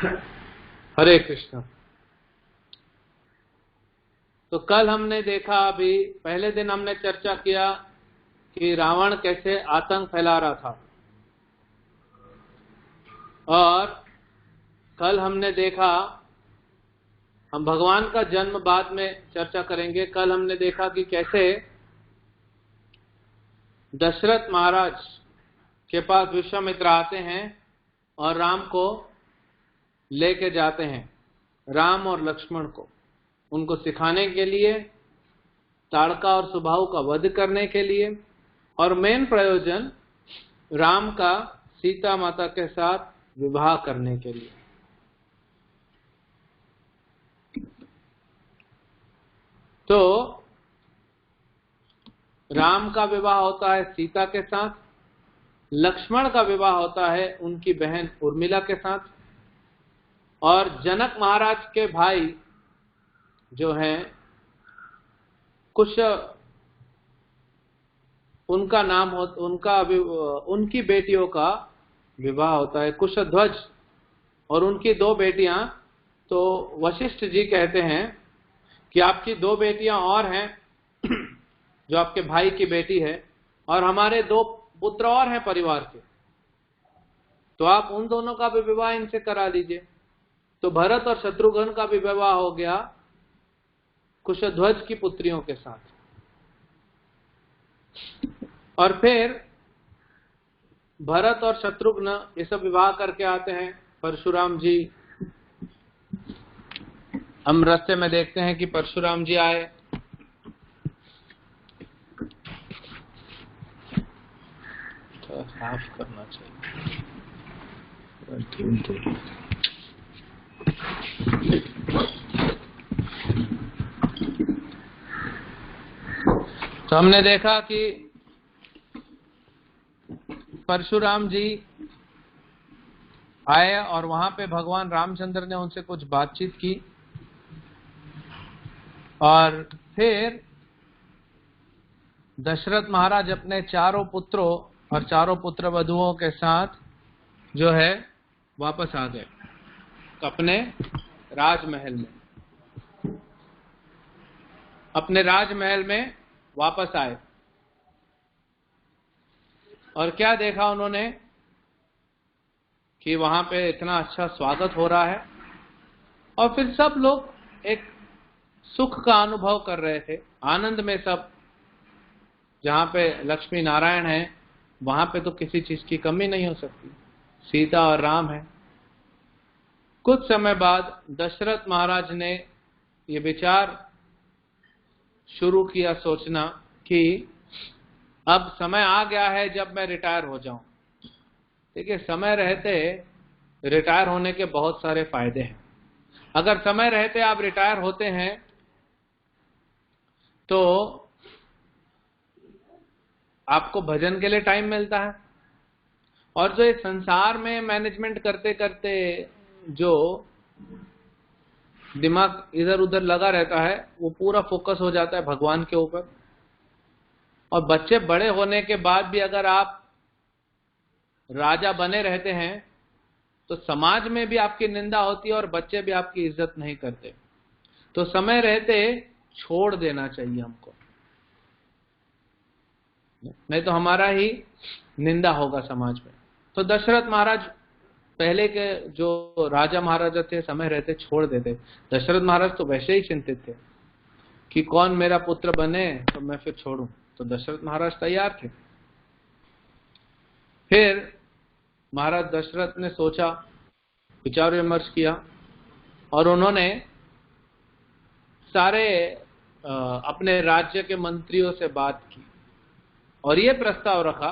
हरे कृष्ण। तो कल हमने देखा, अभी पहले दिन हमने चर्चा किया कि रावण कैसे आतंक फैला रहा था, और कल हमने देखा, हम भगवान का जन्म बाद में चर्चा करेंगे। कल हमने देखा कि कैसे दशरथ महाराज के पास विश्वामित्र आते हैं और राम को लेके जाते हैं, राम और लक्ष्मण को, उनको सिखाने के लिए, ताड़का और सुबाहु का वध करने के लिए, और मेन प्रयोजन राम का सीता माता के साथ विवाह करने के लिए। तो राम का विवाह होता है सीता के साथ, लक्ष्मण का विवाह होता है उनकी बहन उर्मिला के साथ, और जनक महाराज के भाई जो हैं कुश, उनका नाम हो, उनकी बेटियों का विवाह होता है, कुशध्वज और उनकी दो बेटियां। तो वशिष्ठ जी कहते हैं कि आपकी दो बेटियां और हैं जो आपके भाई की बेटी है, और हमारे दो पुत्र और हैं परिवार के, तो आप उन दोनों का भी विवाह इनसे करा लीजिए। तो भरत और शत्रुघ्न का भी विवाह हो गया कुशध्वज की पुत्रियों के साथ। और फिर भरत और शत्रुघ्न ये सब विवाह करके आते हैं। परशुराम जी, हम रास्ते में देखते हैं कि परशुराम जी आए, तो साफ करना चाहिए। तो हमने देखा कि परशुराम जी आए और वहां पे भगवान रामचंद्र ने उनसे कुछ बातचीत की, और फिर दशरथ महाराज अपने चारों पुत्रों और चारों पुत्र वधुओं के साथ जो है वापस आ गए अपने राजमहल में, अपने राजमहल में वापस आए। और क्या देखा उन्होंने कि वहां पे इतना अच्छा स्वागत हो रहा है, और फिर सब लोग एक सुख का अनुभव कर रहे थे, आनंद में सब। जहां पे लक्ष्मी नारायण है वहां पे तो किसी चीज की कमी नहीं हो सकती, सीता और राम है। कुछ समय बाद दशरथ महाराज ने ये विचार शुरू किया सोचना कि अब समय आ गया है जब मैं रिटायर हो जाऊं। देखिए, समय रहते रिटायर होने के बहुत सारे फायदे हैं। अगर समय रहते आप रिटायर होते हैं तो आपको भजन के लिए टाइम मिलता है, और जो इस संसार में मैनेजमेंट करते करते जो दिमाग इधर उधर लगा रहता है वो पूरा फोकस हो जाता है भगवान के ऊपर। और बच्चे बड़े होने के बाद भी अगर आप राजा बने रहते हैं तो समाज में भी आपकी निंदा होती है और बच्चे भी आपकी इज्जत नहीं करते। तो समय रहते छोड़ देना चाहिए हमको, नहीं तो हमारा ही निंदा होगा समाज में। तो दशरथ महाराज पहले के जो राजा महाराजा थे समय रहते छोड़ देते। दशरथ महाराज तो वैसे ही चिंतित थे कि कौन मेरा पुत्र बने तो मैं फिर छोड़ूं, तो दशरथ महाराज तैयार थे। फिर महाराज दशरथ ने सोचा, विचार विमर्श किया, और उन्होंने सारे अपने राज्य के मंत्रियों से बात की और ये प्रस्ताव रखा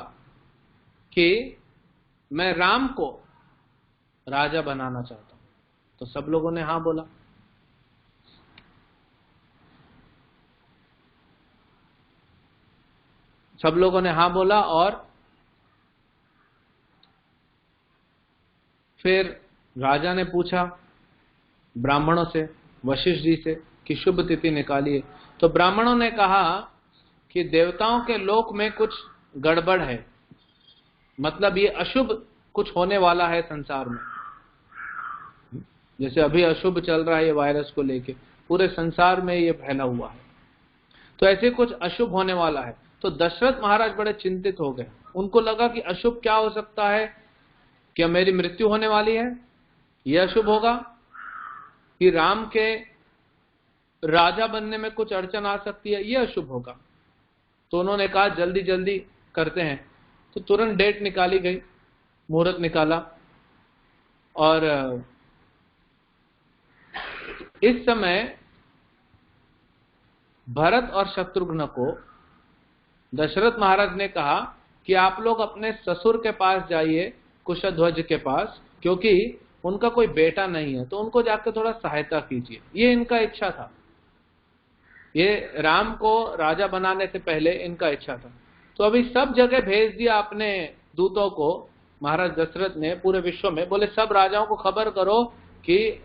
कि मैं राम को राजा बनाना चाहता हूं। तो सब लोगों ने हाँ बोला। सब लोगों ने हाँ बोला, और फिर राजा ने पूछा ब्राह्मणों से, वशिष्ठ जी से, कि शुभ तिथि निकालिए। तो ब्राह्मणों ने कहा कि देवताओं के लोक में कुछ गड़बड़ है, मतलब ये अशुभ कुछ होने वाला है संसार में। जैसे अभी अशुभ चल रहा है ये वायरस को लेके, पूरे संसार में ये फैला हुआ है, तो ऐसे कुछ अशुभ होने वाला है। तो दशरथ महाराज बड़े चिंतित हो गए। उनको लगा कि अशुभ क्या हो सकता है, क्या मेरी मृत्यु होने वाली है, यह अशुभ होगा, कि राम के राजा बनने में कुछ अड़चन आ सकती है, यह अशुभ होगा। तो उन्होंने कहा जल्दी जल्दी करते हैं। तो तुरंत डेट निकाली गई, मुहूर्त निकाला, और इस समय भरत और शत्रुघ्न को दशरथ महाराज ने कहा कि आप लोग अपने ससुर के पास जाइए, कुशध्वज के पास, क्योंकि उनका कोई बेटा नहीं है, तो उनको जाकर थोड़ा सहायता कीजिए। ये इनका इच्छा था, ये राम को राजा बनाने से पहले इनका इच्छा था। तो अभी सब जगह भेज दिया अपने दूतों को महाराज दशरथ ने, पूरे विश्व में, बोले सब राजाओं को खबर करो कि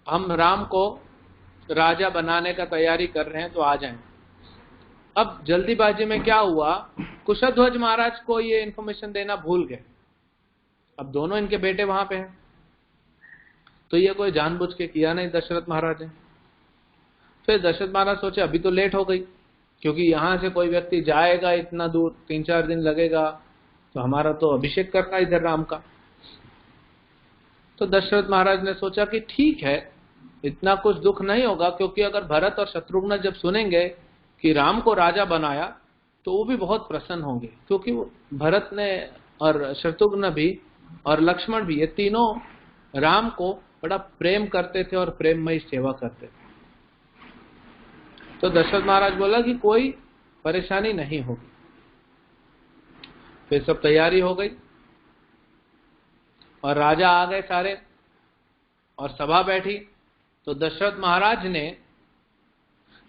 हम राम को राजा बनाने का तैयारी कर रहे हैं, तो आ जाएं। अब जल्दीबाजी में क्या हुआ, कुशध्वज महाराज को ये इंफॉर्मेशन देना भूल गए। अब दोनों इनके बेटे वहां पे हैं, तो ये कोई जानबूझ के किया नहीं दशरथ महाराज ने। फिर दशरथ महाराज सोचे अभी तो लेट हो गई, क्योंकि यहां से कोई व्यक्ति जाएगा इतना दूर, 3-4 दिन लगेगा, तो हमारा तो अभिषेक करना इधर राम का। तो दशरथ महाराज ने सोचा कि ठीक है, इतना कुछ दुख नहीं होगा, क्योंकि अगर भरत और शत्रुघ्न जब सुनेंगे कि राम को राजा बनाया तो वो भी बहुत प्रसन्न होंगे, क्योंकि भरत ने और शत्रुघ्न भी और लक्ष्मण भी, ये तीनों राम को बड़ा प्रेम करते थे और प्रेममयी सेवा करते थे। तो दशरथ महाराज बोला कि कोई परेशानी नहीं होगी। फिर सब तैयारी हो गई और राजा आ गए सारे, और सभा बैठी। तो दशरथ महाराज ने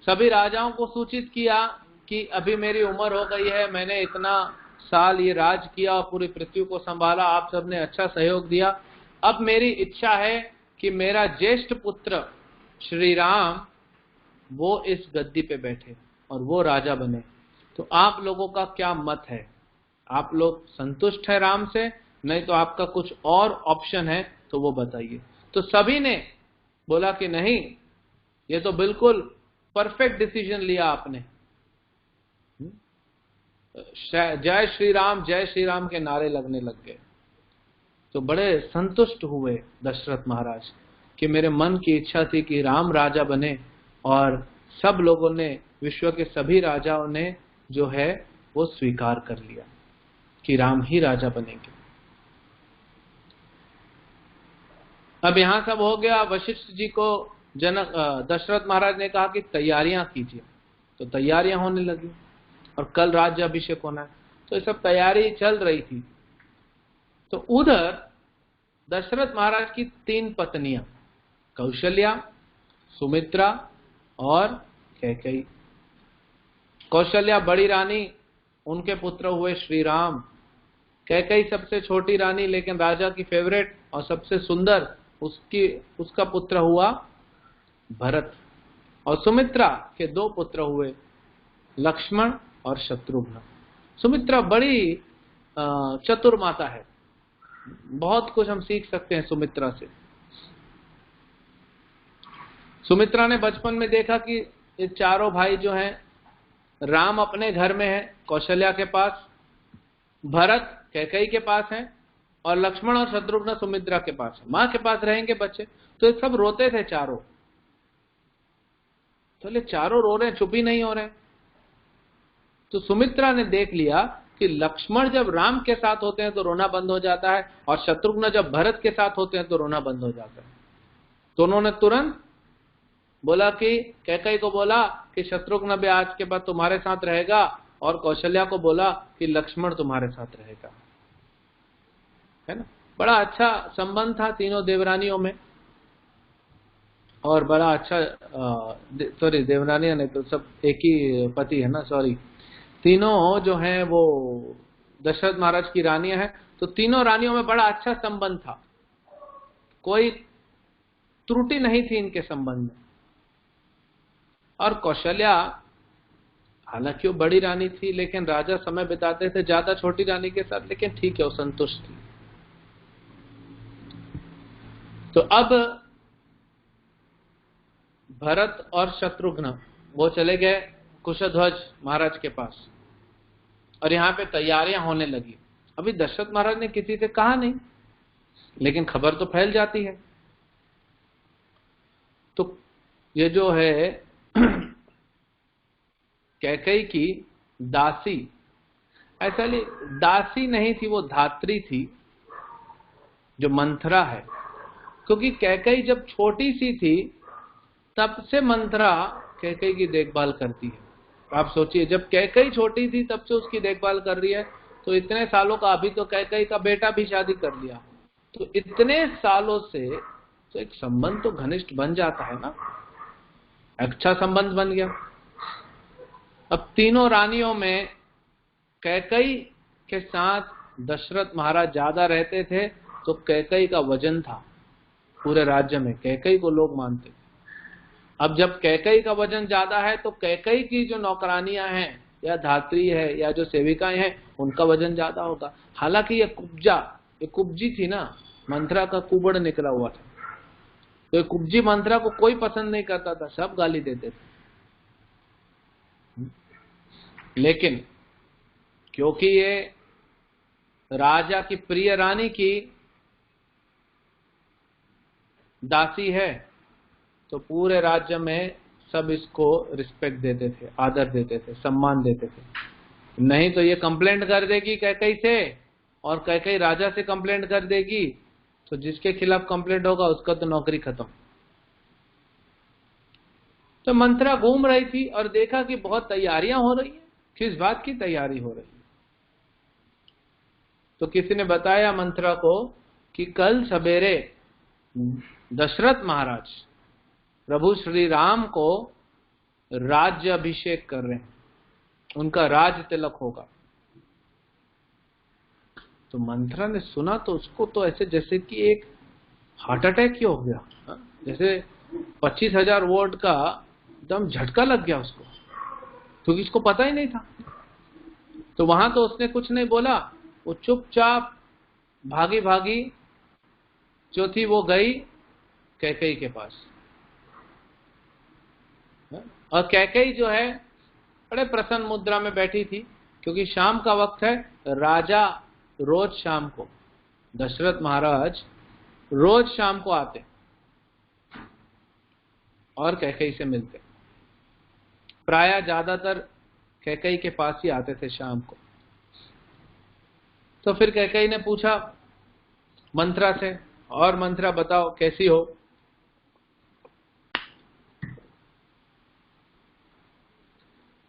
सभी राजाओं को सूचित किया कि अभी मेरी उम्र हो गई है, मैंने इतना साल ये राज किया और पूरी पृथ्वी को संभाला, आप सबने अच्छा सहयोग दिया। अब मेरी इच्छा है कि मेरा ज्येष्ठ पुत्र श्री राम वो इस गद्दी पे बैठे और वो राजा बने। तो आप लोगों का क्या मत है, आप लोग संतुष्ट है राम से, नहीं तो आपका कुछ और ऑप्शन है तो वो बताइए। तो सभी ने बोला कि नहीं, ये तो बिल्कुल परफेक्ट डिसीजन लिया आपने। जय श्री राम के नारे लगने लग गए। तो बड़े संतुष्ट हुए दशरथ महाराज कि मेरे मन की इच्छा थी कि राम राजा बने, और सब लोगों ने, विश्व के सभी राजाओं ने जो है वो स्वीकार कर लिया कि राम ही राजा बनेंगे। अब यहां सब हो गया। वशिष्ठ जी को दशरथ महाराज ने कहा कि तैयारियां कीजिए, तो तैयारियां होने लगी और कल राज्य अभिषेक होना है, तो ये सब तैयारी चल रही थी। तो उधर दशरथ महाराज की 3 पत्नियां, कौशल्या, सुमित्रा और कैकेयी। कौशल्या बड़ी रानी, उनके पुत्र हुए श्री राम। कैकेयी सबसे छोटी रानी लेकिन राजा की फेवरेट और सबसे सुंदर, उसका पुत्र हुआ भरत। और सुमित्रा के 2 पुत्र हुए, लक्ष्मण और शत्रुघ्न। सुमित्रा बड़ी चतुर माता है, बहुत कुछ हम सीख सकते हैं सुमित्रा से। सुमित्रा ने बचपन में देखा कि ये चारों भाई जो हैं, राम अपने घर में है कौशल्या के पास, भरत कैकेयी के पास है, और लक्ष्मण और शत्रुघ्न सुमित्रा के पास है। मां के पास रहेंगे बच्चे, तो ये सब रोते थे चारों। तो ये चारों रो रहे हैं, चुप ही नहीं हो रहे। तो सुमित्रा ने देख लिया कि लक्ष्मण जब राम के साथ होते हैं तो रोना बंद हो जाता है, और शत्रुघ्न जब भरत के साथ होते हैं तो रोना बंद हो जाता है। तो उन्होंने तुरंत बोला कि कैकेयी को बोला कि शत्रुघ्न भी आज के बाद तुम्हारे साथ रहेगा, और कौशल्या को बोला कि लक्ष्मण तुम्हारे साथ रहेगा, है ना। बड़ा अच्छा संबंध था तीनों देवरानियों में, और बड़ा अच्छा, सॉरी देवरानियां नहीं तो सब एक ही पति है ना, सॉरी, तीनों जो हैं वो दशरथ महाराज की रानियां हैं। तो तीनों रानियों में बड़ा अच्छा संबंध था, कोई त्रुटि नहीं थी इनके संबंध में। और कौशल्या हालांकि वो बड़ी रानी थी, लेकिन राजा समय बिताते थे ज्यादा छोटी रानी के साथ, लेकिन ठीक है, वो संतुष्ट थी। तो अब भरत और शत्रुघ्न वो चले गए कुशध्वज महाराज के पास और यहाँ पे तैयारियां होने लगी। अभी दशरथ महाराज ने किसी से कहा नहीं, लेकिन खबर तो फैल जाती है। तो ये जो है कैकेयी की दासी, ऐसा दासी नहीं थी, वो धात्री थी, जो मंथरा है। क्योंकि कैकेयी जब छोटी सी थी तब से मंथरा कैकेयी की देखभाल करती है। आप सोचिए, जब कैकेयी छोटी थी तब से उसकी देखभाल कर रही है, तो इतने सालों का, अभी तो कैकेयी का बेटा भी शादी कर लिया, तो इतने सालों से तो एक संबंध तो घनिष्ठ बन जाता है ना, अच्छा संबंध बन गया। अब तीनों रानियों में कैकेयी के साथ दशरथ महाराज ज्यादा रहते थे, तो कैकेयी का वजन था पूरे राज्य में, कैकेयी को लोग मानते। अब जब कैकेयी का वजन ज्यादा है तो कैकेयी की जो नौकरानियां हैं या धात्री है या जो सेविकाएं हैं उनका वजन ज्यादा होगा। हालांकि ये कुब्जी थी ना, मंथरा का कुबड़ निकला हुआ था, तो ये कुब्जी मंथरा को कोई पसंद नहीं करता था, सब गाली देते थे। लेकिन क्योंकि ये राजा की प्रिय रानी की दासी है, तो पूरे राज्य में सब इसको रिस्पेक्ट देते थे, आदर देते थे, सम्मान देते थे। नहीं तो ये कंप्लेंट कर देगी कैकेयी से, और कैकेयी राजा से कंप्लेंट कर देगी, तो जिसके खिलाफ कंप्लेंट होगा उसका तो नौकरी खत्म। तो मंथरा घूम रही थी और देखा कि बहुत तैयारियां हो रही है। किस बात की तैयारी हो रही है? तो किसी ने बताया मंथरा को कि कल सवेरे दशरथ महाराज प्रभु श्री राम को राज्य अभिषेक कर रहे हैं, उनका राज तिलक होगा। तो मंथरा ने सुना तो उसको तो ऐसे जैसे कि एक हार्ट अटैक ही हो गया, जैसे 25,000 वोल्ट का एकदम झटका लग गया उसको, क्योंकि इसको पता ही नहीं था। तो वहां तो उसने कुछ नहीं बोला, वो चुपचाप भागी भागी जो थी वो गई कैकेयी के पास। और कैकेयी जो है बड़े प्रसन्न मुद्रा में बैठी थी, क्योंकि शाम का वक्त है। राजा रोज शाम को, दशरथ महाराज रोज शाम को आते और कैकेयी से मिलते। प्रायः ज्यादातर कैकेयी के पास ही आते थे शाम को। तो फिर कैकेयी ने पूछा मंथरा से, और मंथरा बताओ कैसी हो?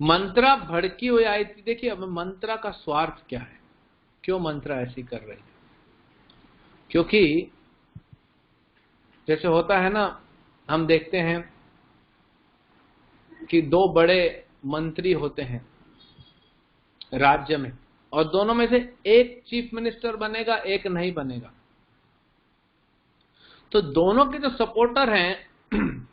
मंथरा भड़की हुई आई थी। देखिए अब मंथरा का स्वार्थ क्या है, क्यों मंथरा ऐसी कर रही है? क्योंकि जैसे होता है ना, हम देखते हैं कि दो बड़े मंत्री होते हैं राज्य में, और दोनों में से एक चीफ मिनिस्टर बनेगा, एक नहीं बनेगा। तो दोनों के जो सपोर्टर हैं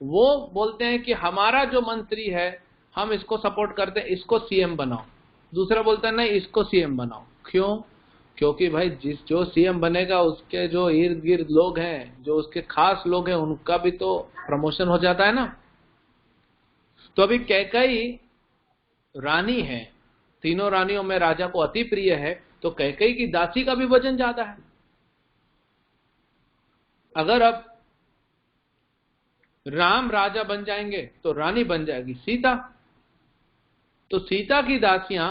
वो बोलते हैं कि हमारा जो मंत्री है हम इसको सपोर्ट करते हैं, इसको सीएम बनाओ। दूसरा बोलता है नहीं, इसको सीएम बनाओ। क्यों? क्योंकि भाई जो सीएम बनेगा उसके जो इर्द गिर्द लोग हैं, जो उसके खास लोग हैं, उनका भी तो प्रमोशन हो जाता है ना। तो अभी कैकेयी रानी है, तीनों रानियों में राजा को अति प्रिय है, तो कैकेयी की दासी का भी वजन ज्यादा है। अगर अब राम राजा बन जाएंगे तो रानी बन जाएगी सीता, तो सीता की दासियां,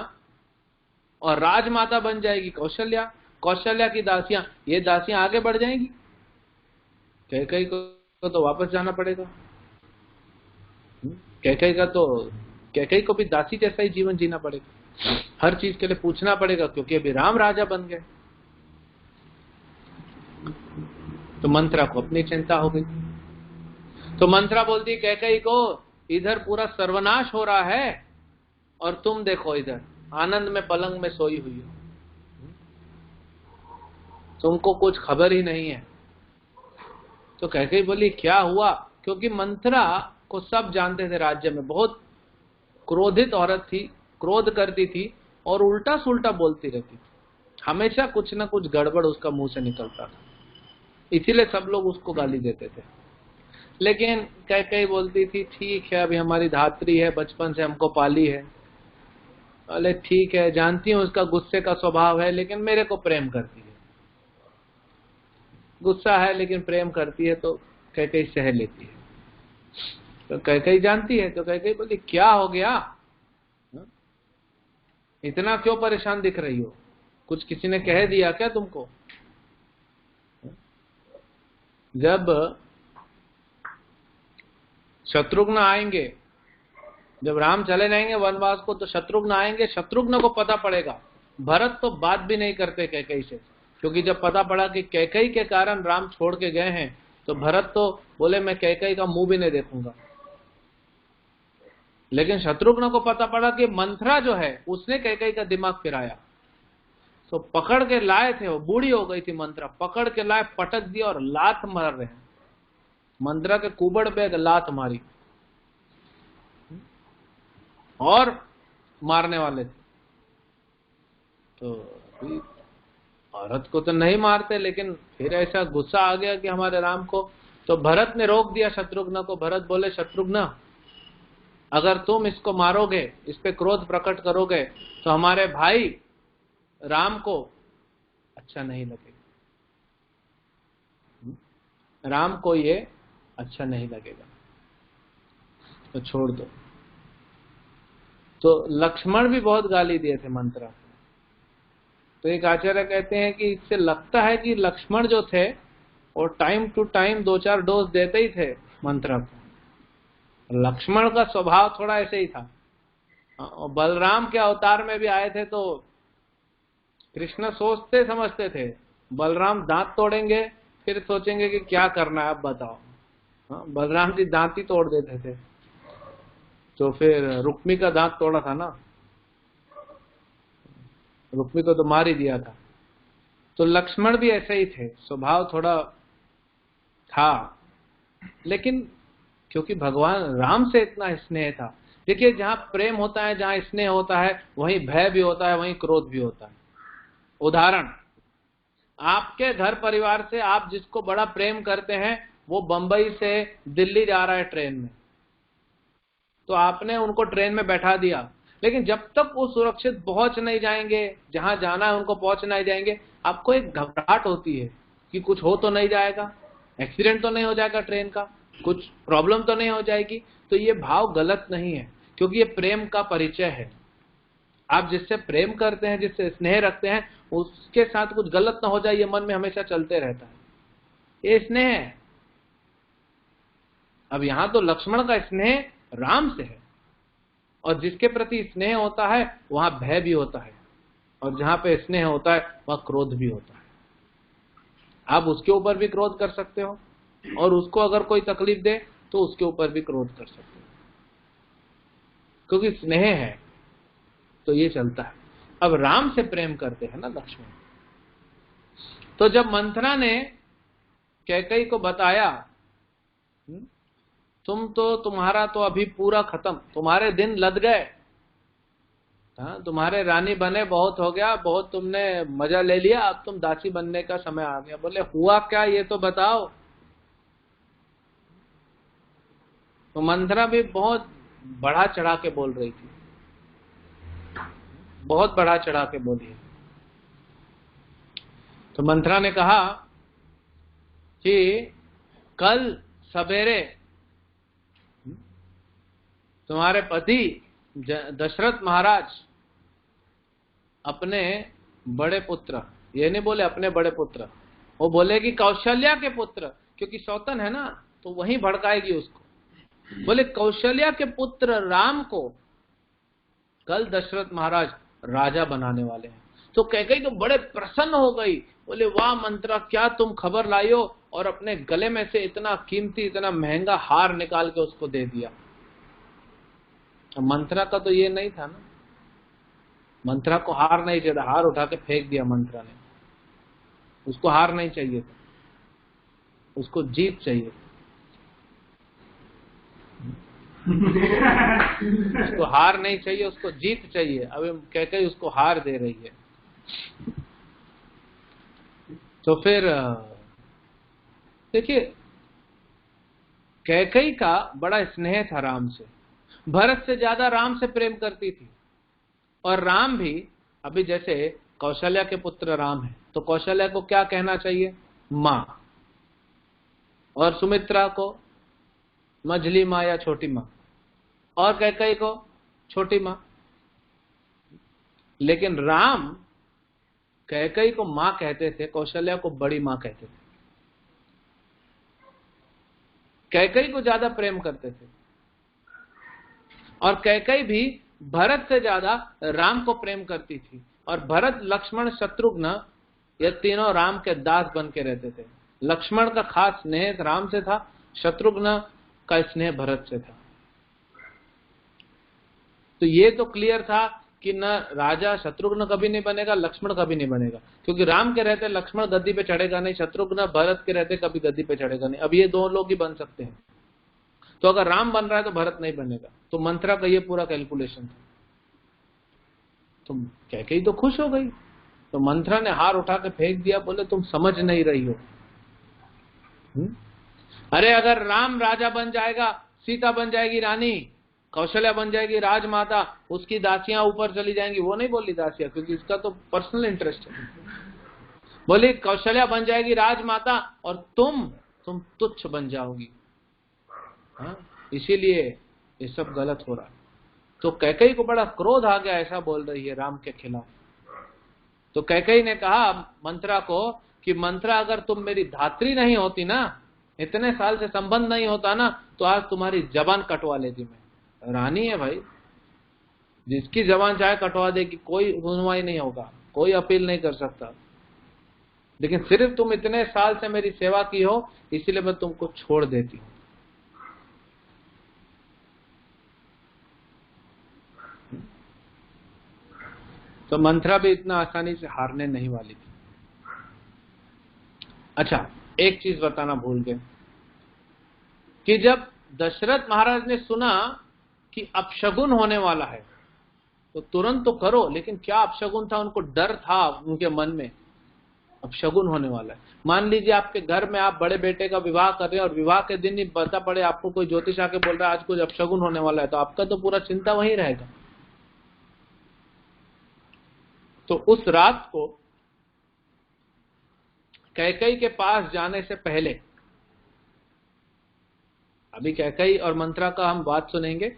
और राजमाता बन जाएगी कौशल्या, कौशल्या की दासियां, ये दासियां आगे बढ़ जाएंगी। कैकेयी को तो वापस जाना पड़ेगा। कैकेयी को भी दासी जैसा ही जीवन जीना पड़ेगा, हर चीज के लिए पूछना पड़ेगा, क्योंकि अभी राम राजा बन गए। तो मंथरा को अपनी चिंता हो गई। तो मंथरा बोलती कैकेयी को, इधर पूरा सर्वनाश हो रहा है और तुम देखो इधर आनंद में पलंग में सोई हुई हो, तुमको कुछ खबर ही नहीं है। तो कैकेयी बोली क्या हुआ? क्योंकि मंथरा को सब जानते थे राज्य में, बहुत क्रोधित औरत थी, क्रोध करती थी और उल्टा सुल्टा बोलती रहती थी, हमेशा कुछ ना कुछ गड़बड़ उसका मुंह से निकलता था, इसीलिए सब लोग उसको गाली देते थे। लेकिन कई बोलती थी ठीक है, अभी हमारी धात्री है, बचपन से हमको पाली है। बोले ठीक है, जानती हूँ उसका गुस्से का स्वभाव है, लेकिन मेरे को प्रेम करती है। गुस्सा है लेकिन प्रेम करती है, तो कई सह लेती है। तो कई जानती है, तो कई बोली क्या हो गया, इतना क्यों परेशान दिख रही हो, कुछ किसी ने कह दिया क्या तुमको? जब शत्रुघ्न आएंगे, जब राम चले जाएंगे वनवास को, तो शत्रुघ्न आएंगे, शत्रुघ्न को पता पड़ेगा। भरत तो बात भी नहीं करते कैकई से, क्योंकि जब पता पड़ा कि कैकई के कारण राम छोड़ के गए हैं, तो भरत तो बोले मैं कैकई का मुंह भी नहीं देखूंगा। लेकिन शत्रुघ्न को पता पड़ा कि मंथरा जो है उसने कैकई का दिमाग फिराया, तो पकड़ के लाए थे, वो बूढ़ी हो गई थी मंथरा, पकड़ के लाए, पटक दिया और लात मार रहे हैं। मंथरा के कुबड़ पे लात मारी और मारने वाले थे। तो भरत को तो नहीं मारते, लेकिन फिर ऐसा गुस्सा आ गया कि हमारे राम को, तो भरत ने रोक दिया शत्रुघ्न को। भरत बोले शत्रुघ्न, अगर तुम इसको मारोगे, इस पे क्रोध प्रकट करोगे, तो हमारे भाई राम को अच्छा नहीं लगेगा, राम को ये अच्छा नहीं लगेगा, तो छोड़ दो। तो लक्ष्मण भी बहुत गाली दिए थे मंथरा को। तो एक आचार्य कहते हैं कि इससे लगता है कि लक्ष्मण जो थे वो टाइम टू टाइम 2-4 डोज देते ही थे मंथरा को। लक्ष्मण का स्वभाव थोड़ा ऐसे ही था। और बलराम के अवतार में भी आए थे, तो कृष्ण सोचते समझते थे बलराम दांत तोड़ेंगे, फिर सोचेंगे कि क्या करना है अब बताओ। बलराम जी दांत ही तोड़ देते थे। तो फिर रुक्मी का दांत तोड़ा था ना, रुक्मी को तो मार ही दिया था। तो लक्ष्मण भी ऐसे ही थे, स्वभाव थोड़ा था, लेकिन क्योंकि भगवान राम से इतना स्नेह था। देखिए, जहां प्रेम होता है, जहां स्नेह होता है, वहीं भय भी होता है, वहीं क्रोध भी होता है। उदाहरण, आपके घर परिवार से आप जिसको बड़ा प्रेम करते हैं, वो बंबई से दिल्ली जा रहा है ट्रेन में, तो आपने उनको ट्रेन में बैठा दिया, लेकिन जब तक वो सुरक्षित पहुंच नहीं जाएंगे, जहां जाना है उनको पहुंच नहीं जाएंगे, आपको एक घबराहट होती है कि कुछ हो तो नहीं जाएगा, एक्सीडेंट तो नहीं हो जाएगा ट्रेन का, कुछ प्रॉब्लम तो नहीं हो जाएगी। तो ये भाव गलत नहीं है, क्योंकि ये प्रेम का परिचय है। आप जिससे प्रेम करते हैं, जिससे स्नेह रखते हैं, उसके साथ कुछ गलत ना हो जाए, ये मन में हमेशा चलते रहता है। ये स्नेह है। अब यहां तो लक्ष्मण का स्नेह राम से है, और जिसके प्रति स्नेह होता है वहां भय भी होता है, और जहां पे स्नेह होता है वहां क्रोध भी होता है। आप उसके ऊपर भी क्रोध कर सकते हो, और उसको अगर कोई तकलीफ दे तो उसके ऊपर भी क्रोध कर सकते हो, क्योंकि स्नेह है तो ये चलता है। अब राम से प्रेम करते हैं ना लक्ष्मण। तो जब मंथरा ने कैकई को बताया, तुम्हारा तो अभी पूरा खत्म, तुम्हारे दिन लद गए, तुम्हारे रानी बने बहुत हो गया, बहुत तुमने मजा ले लिया, अब तुम दासी बनने का समय आ गया। बोले हुआ क्या ये तो बताओ। तो मंथरा भी बहुत बढ़ा चढ़ा के बोल रही थी, बहुत बढ़ा चढ़ा के बोली। तो मंथरा ने कहा कि कल सवेरे तुम्हारे पति दशरथ महाराज अपने बड़े पुत्र, ये नहीं बोले अपने बड़े पुत्र, वो बोले कि कौशल्या के पुत्र, क्योंकि सौतन है ना, तो वहीं भड़काएगी उसको। बोले कौशल्या के पुत्र राम को कल दशरथ महाराज राजा बनाने वाले हैं। तो कैकई तो बड़े प्रसन्न हो गई, बोले वाह मंत्रा, क्या तुम खबर लाई हो, और अपने गले में से इतना कीमती, इतना महंगा हार निकाल के उसको दे दिया। मंत्रा का तो ये नहीं था ना, मंत्रा को हार नहीं चाहिए, हार उठा के फेंक दिया मंत्रा ने। उसको हार नहीं चाहिए था, उसको जीत चाहिए। उसको हार नहीं चाहिए, उसको जीत चाहिए। अब कैकई उसको हार दे रही है। तो फिर देखिए, कैकेयी का बड़ा स्नेह था राम से, भरत से ज्यादा राम से प्रेम करती थी। और राम भी, अभी जैसे कौशल्या के पुत्र राम है, तो कौशल्या को क्या कहना चाहिए? मां। और सुमित्रा को मझली मां या छोटी मां, और कैकेयी को छोटी मां। लेकिन राम कैकेयी को मां कहते थे, कौशल्या को बड़ी मां कहते थे। कैकेयी को ज्यादा प्रेम करते थे। और कैकेयी भी भरत से ज्यादा राम को प्रेम करती थी। और भरत, लक्ष्मण, शत्रुघ्न, ये तीनों राम के दास बन के रहते थे। लक्ष्मण का खास स्नेह राम से था, शत्रुघ्न का स्नेह भरत से था। तो ये तो क्लियर था कि न राजा शत्रुघ्न कभी नहीं बनेगा, लक्ष्मण कभी नहीं बनेगा, क्योंकि राम के रहते लक्ष्मण गद्दी पे चढ़ेगा नहीं, शत्रुघ्न भरत के रहते कभी गद्दी पे चढ़ेगा नहीं। अब ये दो लोग ही बन सकते हैं। तो अगर राम बन रहा है तो भरत नहीं बनेगा। तो मंत्रा का ये पूरा कैलकुलेशन था। तो कैकेयी तो खुश हो गई। तो मंत्रा ने हार उठा के फेंक दिया, बोले तुम समझ नहीं रही हो। अरे अगर राम राजा बन जाएगा, सीता बन जाएगी रानी, कौशल्या बन जाएगी राजमाता, उसकी दासियां ऊपर चली जाएंगी। वो नहीं बोली दासियां, क्योंकि इसका तो पर्सनल इंटरेस्ट है। बोली कौशल्या बन जाएगी राजमाता और तुम तुच्छ बन जाओगी। हाँ, इसीलिए ये सब गलत हो रहा है। तो कैकेयी को बड़ा क्रोध आ गया, ऐसा बोल रही है राम के खिलाफ। तो कैकेयी ने कहा मंत्रा को कि मंत्रा, अगर तुम मेरी धात्री नहीं होती ना, इतने साल से संबंध नहीं होता ना, तो आज तुम्हारी जबान कटवा लेती मैं। रानी है भाई, जिसकी जबान चाहे कटवा देगी, कोई सुनवाई नहीं होगा, कोई अपील नहीं कर सकता। लेकिन सिर्फ तुम इतने साल से मेरी सेवा की हो, इसलिए मैं तुमको छोड़ देती हूं। तो मंत्रा भी इतना आसानी से हारने नहीं वाली थी। अच्छा, एक चीज बताना भूल गए कि जब दशरथ महाराज ने सुना कि अपशगुन होने वाला है, तो तुरंत तो करो, लेकिन क्या अपशगुन था? उनको डर था उनके मन में, अपशगुन होने वाला है। मान लीजिए आपके घर में आप बड़े बेटे का विवाह कर रहे हैं, और विवाह के दिन ही पता पड़े आपको कोई ज्योतिष आके बोल रहा है आज कुछ अपशगुन होने वाला है, तो आपका तो पूरा चिंता वहीं रहेगा। तो उस रात को कैकेयी के पास जाने से पहले, अभी कैकेयी और मंत्रा का हम बात सुनेंगे,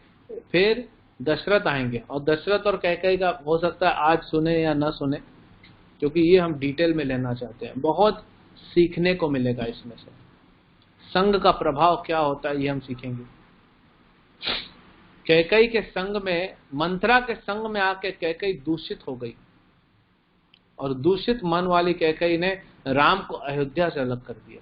फिर दशरथ आएंगे, और दशरथ और कैकेयी का हो सकता है आज सुने या न सुने, क्योंकि ये हम डिटेल में लेना चाहते हैं। बहुत सीखने को मिलेगा इसमें से। संग का प्रभाव क्या होता है ये हम सीखेंगे। कैकेयी के संग में, मंत्रा के संग में आके कैकेयी दूषित हो गई, और दूषित मन वाली कैकेयी ने राम को अयोध्या से अलग कर दिया।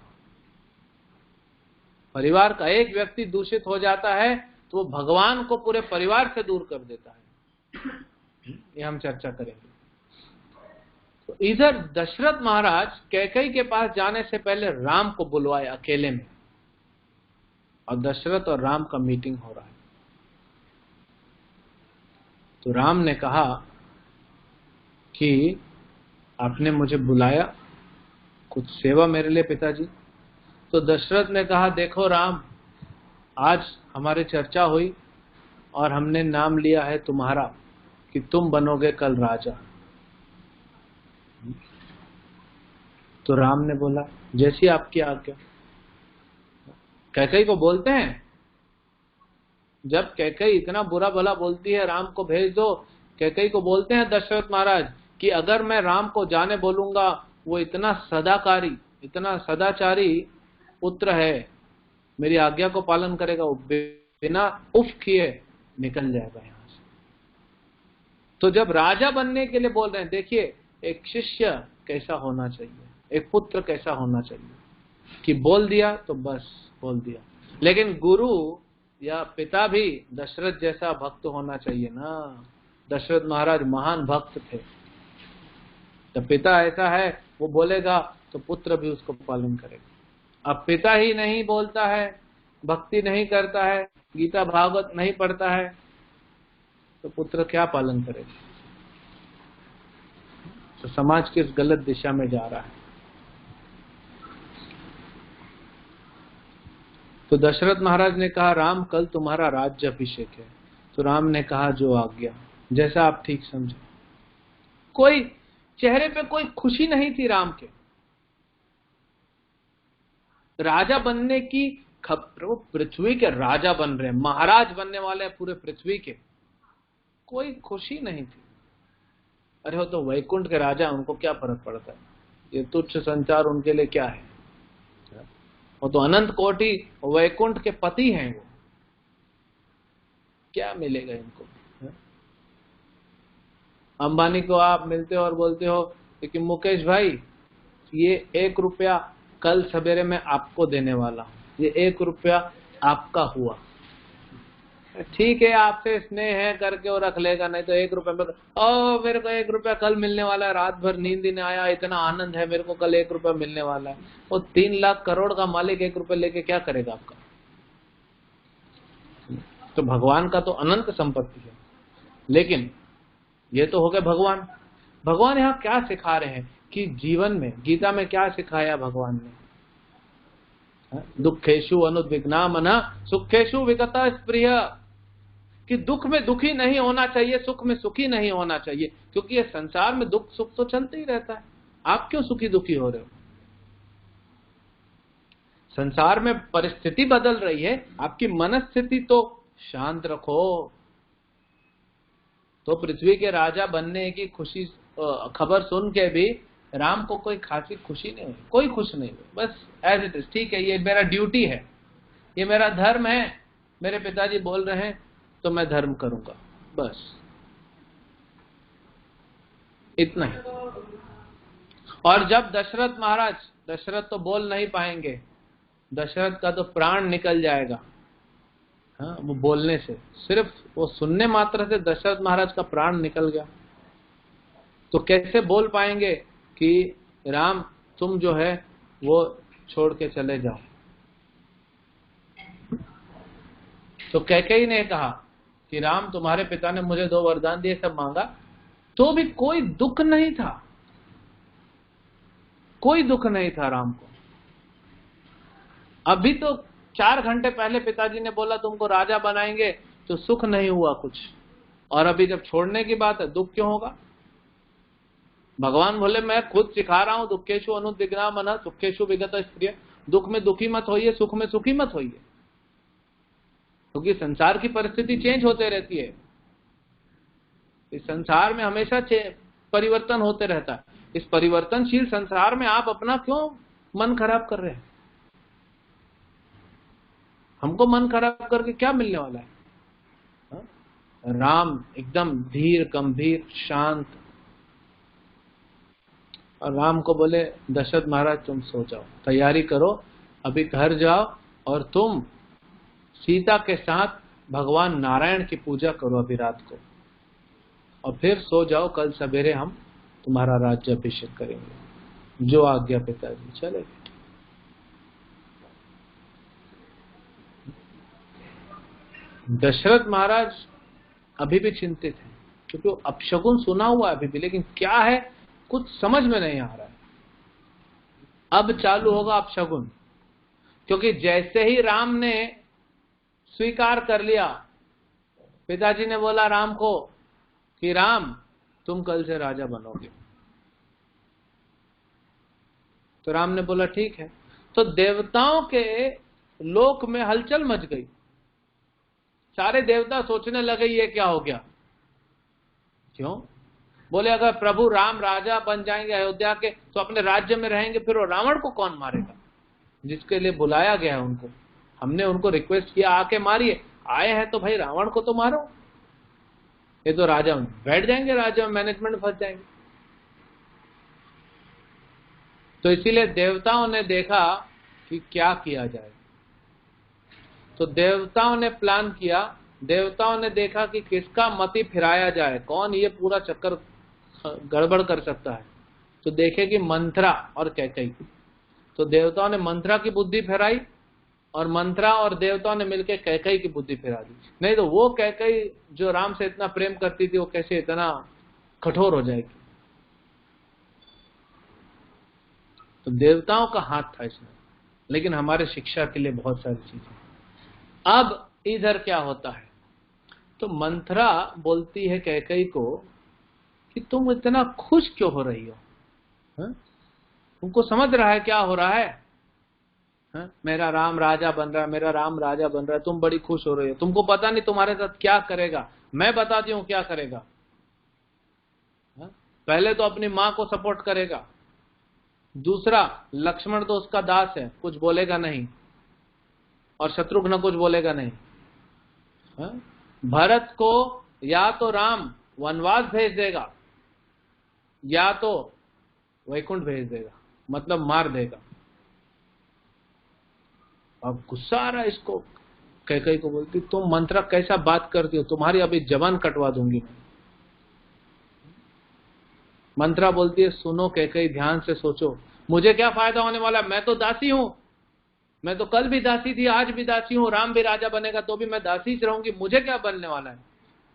परिवार का एक व्यक्ति दूषित हो जाता है तो वो भगवान को पूरे परिवार से दूर कर देता है। ये हम चर्चा करेंगे। तो इधर दशरथ महाराज कैकेयी के पास जाने से पहले राम को बुलवाए अकेले में, और दशरथ और राम का मीटिंग हो रहा है। तो राम ने कहा कि आपने मुझे बुलाया, कुछ सेवा मेरे लिए पिताजी? तो दशरथ ने कहा देखो राम, आज हमारी चर्चा हुई और हमने नाम लिया है तुम्हारा कि तुम बनोगे कल राजा। तो राम ने बोला जैसी आपकी आज्ञा। कैकेयी को बोलते हैं, जब कैकेयी इतना बुरा भला बोलती है राम को भेज दो, कैकेयी को बोलते हैं दशरथ महाराज कि अगर मैं राम को जाने बोलूंगा, वो इतना सदाकारी, इतना सदाचारी पुत्र है, मेरी आज्ञा को पालन करेगा, वो बिना उफ किए निकल जाएगा यहां से। तो जब राजा बनने के लिए बोल रहे हैं, देखिए एक शिष्य कैसा होना चाहिए, एक पुत्र कैसा होना चाहिए, कि बोल दिया तो बस बोल दिया। लेकिन गुरु या पिता भी दशरथ जैसा भक्त होना चाहिए ना। दशरथ महाराज महान भक्त थे। जब पिता ऐसा है, वो बोलेगा तो पुत्र भी उसको पालन करेगा। अब पिता ही नहीं बोलता है, भक्ति नहीं करता है, गीता भागवत नहीं पढ़ता है, तो पुत्र क्या पालन करेगा? तो समाज किस गलत दिशा में जा रहा है। तो दशरथ महाराज ने कहा, राम कल तुम्हारा राज्य अभिषेक है। तो राम ने कहा, जो आज्ञा, जैसा आप ठीक समझे। कोई चेहरे पे कोई खुशी नहीं थी राम के। राजा बनने की खबर, वो पृथ्वी के राजा बन रहे हैं, महाराज बनने वाले हैं पूरे पृथ्वी के, कोई खुशी नहीं थी। अरे वो तो वैकुंठ के राजा, उनको क्या फर्क पड़ता है, ये तुच्छ संचार उनके लिए क्या है। वो तो अनंत कोटि वैकुंठ के पति हैं, वो क्या मिलेगा इनको। अंबानी को आप मिलते हो और बोलते हो कि मुकेश भाई ये 1 रुपया कल सवेरे मैं आपको देने वाला हूं, ये 1 रुपया आपका हुआ। ठीक है, आपसे स्नेह है करके वो रख लेगा, नहीं तो 1 रुपये में, ओ मेरे को 1 रुपया कल मिलने वाला है, रात भर नींद ही नहीं आया, इतना आनंद है मेरे को, कल 1 रुपया मिलने वाला है। वो 3 लाख करोड़ का मालिक 1 रुपया लेके क्या करेगा आपका। तो भगवान का तो अनंत संपत्ति है। लेकिन ये तो हो गए भगवान। भगवान यहाँ क्या सिखा रहे हैं कि जीवन में, गीता में क्या सिखाया भगवान ने, दुखेशु अनुद्विग्ना मना सुखेशु विगता स्प्रिय, कि दुख में दुखी नहीं होना चाहिए, सुख में सुखी नहीं होना चाहिए, क्योंकि ये संसार में दुख सुख तो चलते ही रहता है। आप क्यों सुखी दुखी हो रहे हो। संसार में परिस्थिति बदल रही है, आपकी मनस्थिति तो शांत रखो। तो पृथ्वी के राजा बनने की खुशी खबर सुन के भी राम को कोई खासी खुशी नहीं हुई, कोई खुश नहीं हुई, बस एज इट इज, ठीक है ये मेरा ड्यूटी है, ये मेरा धर्म है, मेरे पिताजी बोल रहे हैं तो मैं धर्म करूंगा, बस इतना ही। और जब दशरथ महाराज, दशरथ तो बोल नहीं पाएंगे, दशरथ का तो प्राण निकल जाएगा, हाँ, वो बोलने से, सिर्फ वो सुनने मात्र से दशरथ महाराज का प्राण निकल गया। तो कैसे बोल पाएंगे कि राम तुम जो है वो छोड़ के चले जाओ। तो कैकेयी ने कहा कि राम तुम्हारे पिता ने मुझे 2 वरदान दिए, सब मांगा, तो भी कोई दुख नहीं था, कोई दुख नहीं था राम को। अभी तो 4 घंटे पहले पिताजी ने बोला तुमको राजा बनाएंगे, तो सुख नहीं हुआ कुछ, और अभी जब छोड़ने की बात है दुख क्यों होगा। भगवान बोले मैं खुद सिखा रहा हूं, दुखेशु अनुद्विग्ना मना सुखेशु विगत स्प्रिय, दुख में दुखी मत होइए, सुख में सुखी मत होइए, क्योंकि संसार की परिस्थिति चेंज होते रहती है। इस संसार में हमेशा परिवर्तन होते रहता है। इस परिवर्तनशील संसार में आप अपना क्यों मन खराब कर रहे हैं। हमको मन खराब करके क्या मिलने वाला है। राम एकदम धीर गंभीर शांत, और राम को बोले दशरथ महाराज तुम सो जाओ, तैयारी करो, अभी घर जाओ और तुम सीता के साथ भगवान नारायण की पूजा करो अभी रात को, और फिर सो जाओ, कल सवेरे हम तुम्हारा राज्य अभिषेक करेंगे, जो आज्ञा पिताजी। चले दशरथ महाराज अभी भी चिंतित हैं, क्योंकि वो अपशगुन सुना हुआ अभी भी, लेकिन क्या है कुछ समझ में नहीं आ रहा है। अब चालू होगा अपशगुन, क्योंकि जैसे ही राम ने स्वीकार कर लिया, पिताजी ने बोला राम को कि राम तुम कल से राजा बनोगे, तो राम ने बोला ठीक है। तो देवताओं के लोक में हलचल मच गई, सारे देवता सोचने लगे ये क्या हो गया। क्यों? बोले अगर प्रभु राम राजा बन जाएंगे अयोध्या के, तो अपने राज्य में रहेंगे, फिर वो रावण को कौन मारेगा, जिसके लिए बुलाया गया है उनको। हमने उनको रिक्वेस्ट किया आके मारिए, आए हैं तो भाई रावण को तो मारो, ये तो राजा बैठ जाएंगे, राज्य में मैनेजमेंट फंस जाएंगे। तो इसीलिए देवताओं ने देखा कि क्या किया जाए, तो देवताओं ने प्लान किया, देवताओं ने देखा कि किसका मति फिराया जाए, कौन ये पूरा चक्कर गड़बड़ कर सकता है। तो देखे कि मंथरा और कैकेयी, तो देवताओं ने मंथरा की बुद्धि फिराई, और मंथरा और देवताओं ने मिलकर कैकेयी की बुद्धि फिरा दी। नहीं तो वो कैकेयी जो राम से इतना प्रेम करती थी, वो कैसे इतना कठोर हो जाएगी। तो देवताओं का हाथ था इसमें। लेकिन हमारे शिक्षा के लिए बहुत सारी चीजें। अब इधर क्या होता है, तो मंथरा बोलती है कैकेयी को कि तुम इतना खुश क्यों हो रही हो? तुमको समझ रहा है क्या हो रहा है? मेरा राम राजा बन रहा है, मेरा राम राजा बन रहा है, तुम बड़ी खुश हो रही हो। तुमको पता नहीं तुम्हारे साथ क्या करेगा, मैं बताती हूं क्या करेगा। पहले तो अपनी मां को सपोर्ट करेगा, दूसरा लक्ष्मण तो उसका दास है, कुछ बोलेगा नहीं, और शत्रुघ्न कुछ बोलेगा नहीं। भरत को या तो राम वनवास भेज देगा या तो वैकुंठ भेज देगा, मतलब मार देगा। अब गुस्सा आ रहा है इसको, कैकेयी को बोलती तुम मंत्रा कैसा बात करती हो, तुम्हारी अभी जबान कटवा दूंगी मैं। मंत्रा बोलती है सुनो कैकेयी, ध्यान से सोचो, मुझे क्या फायदा होने वाला है? मैं तो दासी हूं, मैं तो कल भी दासी थी, आज भी दासी हूं, राम भी राजा बनेगा तो भी मैं दासी ही रहूंगी, मुझे क्या बनने वाला है?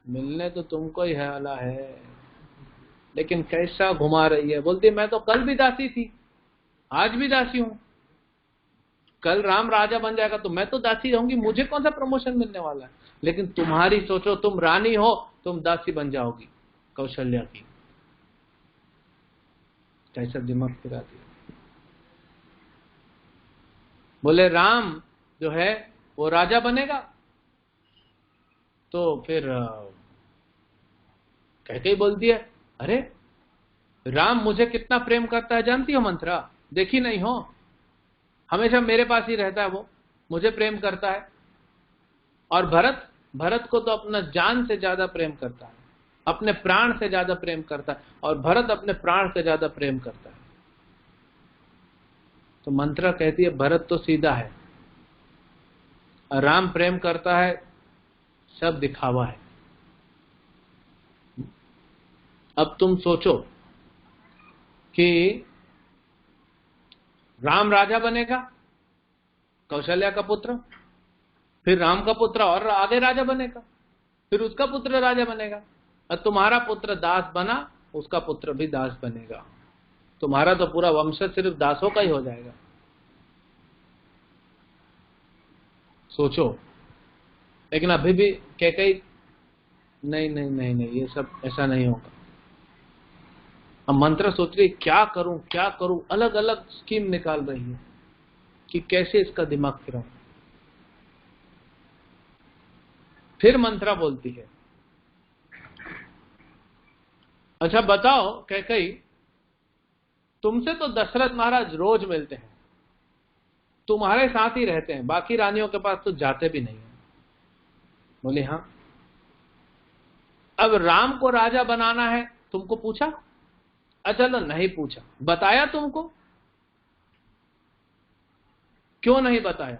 मिलने तो तुमको ही वाला है, लेकिन कैसा घुमा रही है। बोलती मैं तो कल भी दासी थी, आज भी दासी हूं, कल राम राजा बन जाएगा तो मैं तो दासी रहूंगी, मुझे कौन सा प्रमोशन मिलने वाला है? लेकिन तुम्हारी सोचो, तुम रानी हो, तुम दासी बन जाओगी कौशल्या की। कैसा दिमाग फिरा दिया। बोले राम जो है वो राजा बनेगा तो फिर कैकेयी बोलती है अरे राम मुझे कितना प्रेम करता है जानती हो मंत्रा? देखी नहीं हो, हमेशा मेरे पास ही रहता है, वो मुझे प्रेम करता है। और भरत को तो अपना जान से ज्यादा प्रेम करता है, अपने प्राण से ज्यादा प्रेम करता है, और भरत अपने प्राण से ज्यादा प्रेम करता है। तो मंत्रा कहती है भरत तो सीधा है, राम प्रेम करता है, सब दिखावा है। अब तुम सोचो कि राम राजा बनेगा, कौशल्या का पुत्र, फिर राम का पुत्र और आगे राजा बनेगा, फिर उसका पुत्र राजा बनेगा, और तुम्हारा पुत्र दास बना, उसका पुत्र भी दास बनेगा, तुम्हारा तो पूरा वंश सिर्फ दासों का ही हो जाएगा। सोचो। लेकिन अभी भी कैकेयी नहीं नहीं नहीं नहीं, ये सब ऐसा नहीं होगा। अब मंत्र सोच रही क्या करूं क्या करूं, अलग अलग स्कीम निकाल रही है कि कैसे इसका दिमाग फिराऊं। फिर मंत्रा बोलती है अच्छा बताओ कैकेयी, तुमसे तो दशरथ महाराज रोज मिलते हैं, तुम्हारे साथ ही रहते हैं, बाकी रानियों के पास तो जाते भी नहीं है। बोले हाँ। अब राम को राजा बनाना है, तुमको पूछा? अच्छा नहीं पूछा, बताया तुमको? क्यों नहीं बताया?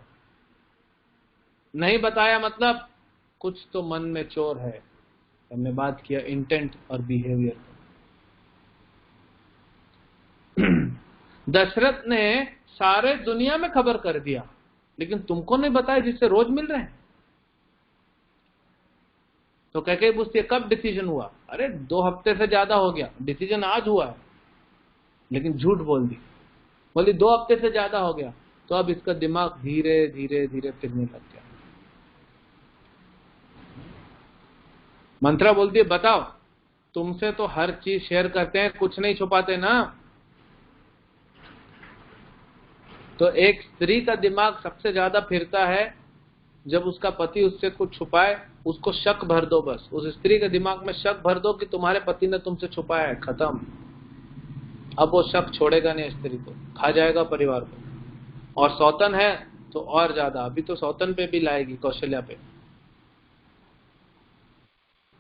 नहीं बताया मतलब कुछ तो मन में चोर है। हमने बात किया इंटेंट और बिहेवियर। दशरथ ने सारे दुनिया में खबर कर दिया, लेकिन तुमको नहीं बताया जिससे रोज मिल रहे हैं। तो कैकेयी पूछती है कब डिसीजन हुआ? अरे 2 हफ्ते से ज्यादा हो गया, डिसीजन आज हुआ है। लेकिन झूठ बोल दी, बोली 2 हफ्ते से ज्यादा हो गया। तो अब इसका दिमाग धीरे धीरे धीरे फिरने लग गया। मंत्रा बोलती है बताओ, तुमसे तो हर चीज शेयर करते हैं, कुछ नहीं छुपाते ना। तो एक स्त्री का दिमाग सबसे ज्यादा फिरता है जब उसका पति उससे कुछ छुपाए, उसको शक भर दो, बस उस स्त्री के दिमाग में शक भर दो कि तुम्हारे पति ने तुमसे छुपाया है, खत्म। अब वो शक छोड़ेगा नहीं, स्त्री को खा जाएगा परिवार को। और सौतन है तो और ज्यादा, अभी तो सौतन पे भी लाएगी, कौशल्या पे।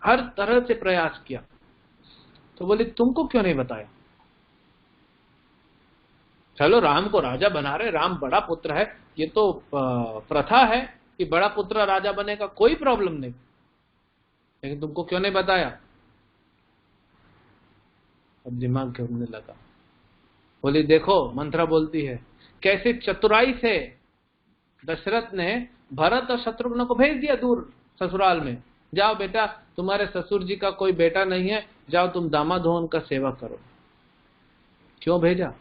हर तरह से प्रयास किया। तो बोली तुमको क्यों नहीं बताया? चलो राम को राजा बना रहे, राम बड़ा पुत्र है, ये तो प्रथा है कि बड़ा पुत्र राजा बनेगा, कोई प्रॉब्लम नहीं, लेकिन तुमको क्यों नहीं बताया? अब दिमाग घूमने लगा। बोली देखो, मंत्रा बोलती है कैसे चतुराई से दशरथ ने भरत और शत्रुघ्न को भेज दिया दूर ससुराल में, जाओ बेटा, तुम्हारे ससुर जी का कोई बेटा नहीं है, जाओ तुम दामाद हो, उनका सेवा करो। क्यों भेजा?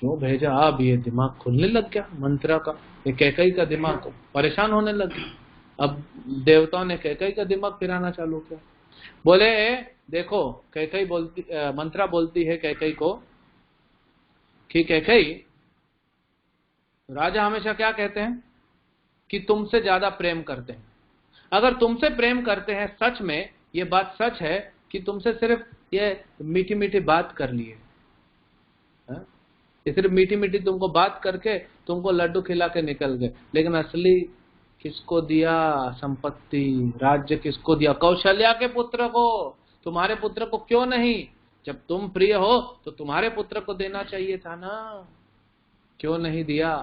क्यों भेजा? अब ये दिमाग खुलने लग गया मंत्रा का, ये कैकई का दिमाग परेशान होने लग गया। अब देवताओं ने कैकई का दिमाग फिराना चालू किया। बोले देखो, कैकई बोलती, मंत्रा बोलती है कैकई को कि कैकई, राजा हमेशा क्या कहते हैं कि तुमसे ज्यादा प्रेम करते हैं। अगर तुमसे प्रेम करते हैं सच में, ये बात सच है कि तुमसे सिर्फ ये मीठी मीठी बात कर लिए, ये सिर्फ मीठी मीठी तुमको बात करके तुमको लड्डू खिला के निकल गए, लेकिन असली किसको दिया संपत्ति, राज्य किसको दिया? कौशल्या के पुत्र को, तुम्हारे पुत्र को क्यों नहीं? जब तुम प्रिय हो तो तुम्हारे पुत्र को देना चाहिए था ना, क्यों नहीं दिया?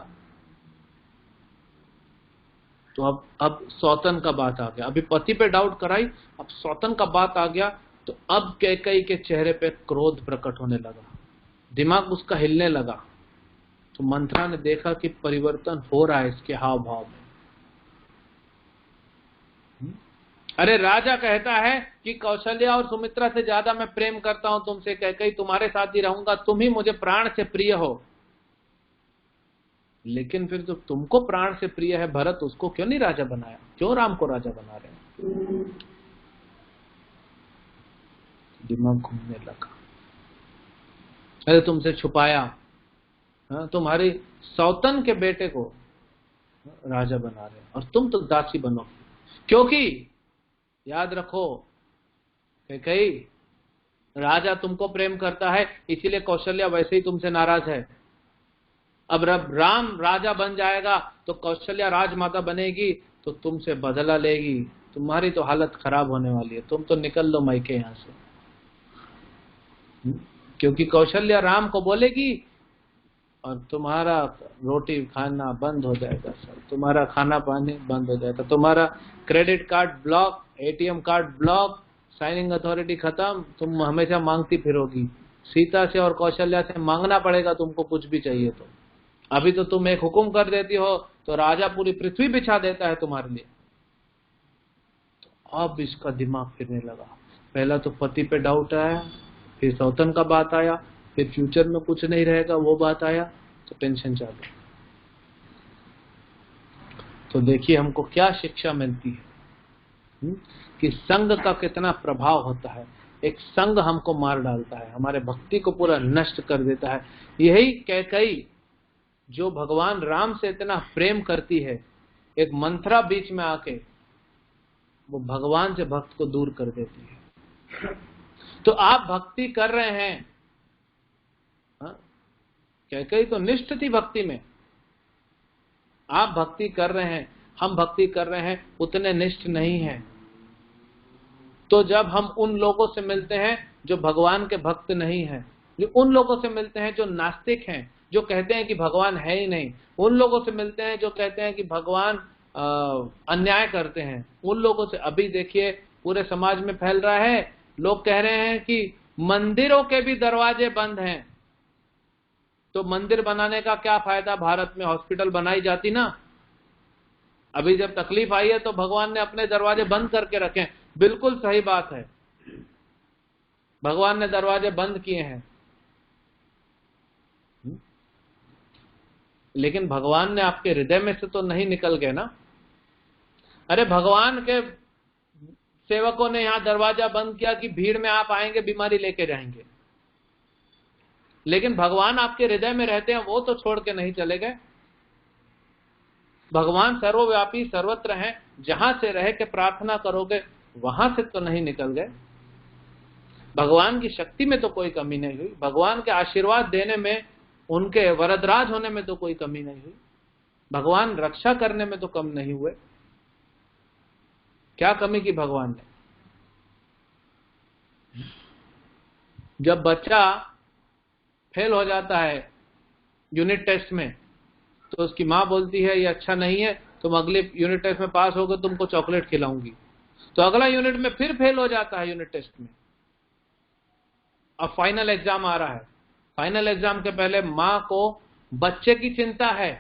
तो अब सौतन का बात आ गया। अभी पति पे डाउट कराई, अब सौतन का बात आ गया, तो अब कैकई के चेहरे पे क्रोध प्रकट होने लगा, दिमाग उसका हिलने लगा। तो मंत्रा ने देखा कि परिवर्तन हो रहा है इसके हाव भाव में। अरे राजा कहता है कि कौशल्या और सुमित्रा से ज्यादा मैं प्रेम करता हूं तुमसे, कैकई तुम्हारे साथ ही रहूंगा, तुम ही मुझे प्राण से प्रिय हो। लेकिन फिर तो तुमको प्राण से प्रिय है भरत, उसको क्यों नहीं राजा बनाया? क्यों राम को राजा बना रहे हैं? दिमाग घूमने लगा। अरे तुमसे छुपाया, तुम्हारी सौतन के बेटे को राजा बना रहे हैं और तुम तो दासी बनो, क्योंकि याद रखो कैकई, राजा तुमको प्रेम करता है, इसीलिए कौशल्या वैसे ही तुमसे नाराज है। अब राम राजा बन जाएगा तो कौशल्या राजमाता बनेगी, तो तुमसे बदला लेगी, तुम्हारी तो हालत खराब होने वाली है, तुम तो निकल लो मायके यहां से। क्योंकि कौशल्या राम को बोलेगी और तुम्हारा रोटी खाना बंद हो जाएगा सर, तुम्हारा खाना पानी बंद हो जाएगा, तुम्हारा credit card block, ATM card block, signing authority खत्म, तुम हमेशा मांगती फिरोगी। सीता से और कौशल्या से मांगना पड़ेगा तुमको कुछ भी चाहिए तो। अभी तो तुम एक हुक्म कर देती हो तो राजा पूरी पृथ्वी बिछा देता है तुम्हारे लिए। तो अब इसका दिमाग फिरने लगा। पहला तो पति पे डाउट आया, फिर सौतन का बात आया, फिर फ्यूचर में कुछ नहीं रहेगा वो बात आया, तो टेंशन चालू। तो देखिए हमको क्या शिक्षा मिलती है कि संग का कितना प्रभाव होता है। एक संग हमको मार डालता है, हमारे भक्ति को पूरा नष्ट कर देता है। यही कैकई जो भगवान राम से इतना प्रेम करती है, एक मंत्रा बीच में आके वो भगवान से भक्त को दूर कर देती है। तो आप भक्ति कर रहे हैं, कैकई तो निष्ठ थी भक्ति में, आप भक्ति कर रहे हैं, हम भक्ति कर रहे हैं, उतने निष्ठ नहीं हैं। तो जब हम उन लोगों से मिलते हैं जो भगवान के भक्त नहीं हैं, जो उन लोगों से मिलते हैं जो नास्तिक हैं, जो कहते हैं कि भगवान है ही नहीं, उन लोगों से मिलते हैं जो कहते हैं कि भगवान अन्याय करते हैं, उन लोगों से अभी देखिए पूरे समाज में फैल रहा है। लोग कह रहे हैं कि मंदिरों के भी दरवाजे बंद हैं, तो मंदिर बनाने का क्या फायदा? भारत में हॉस्पिटल बनाई जाती ना। अभी जब तकलीफ आई है तो भगवान ने अपने दरवाजे बंद करके रखे। बिल्कुल सही बात है, भगवान ने दरवाजे बंद किए हैं, लेकिन भगवान ने आपके हृदय में से तो नहीं निकल गए ना। अरे भगवान के सेवकों ने यहां दरवाजा बंद किया कि भीड़ में आप आएंगे बीमारी लेके जाएंगे, लेकिन भगवान आपके हृदय में रहते हैं, वो तो छोड़ के नहीं चले गए। भगवान सर्वव्यापी सर्वत्र हैं, जहां से रह के प्रार्थना करोगे वहां से तो नहीं निकल गए। भगवान की शक्ति में तो कोई कमी नहीं हुई, भगवान के आशीर्वाद देने में, उनके वरदराज होने में तो कोई कमी नहीं हुई, भगवान रक्षा करने में तो कम नहीं हुए। क्या कमी की भगवान ने? जब बच्चा फेल हो जाता है यूनिट टेस्ट में, तो उसकी माँ बोलती है ये अच्छा नहीं है, तुम अगले यूनिट टेस्ट में पास होगे, तुमको चॉकलेट खिलाऊंगी। तो अगला यूनिट में फिर फेल हो जाता है यूनिट टेस्ट में। अब फाइनल एग्जाम आ रहा है, फाइनल एग्जाम के पहले माँ को बच्चे की चिंता है,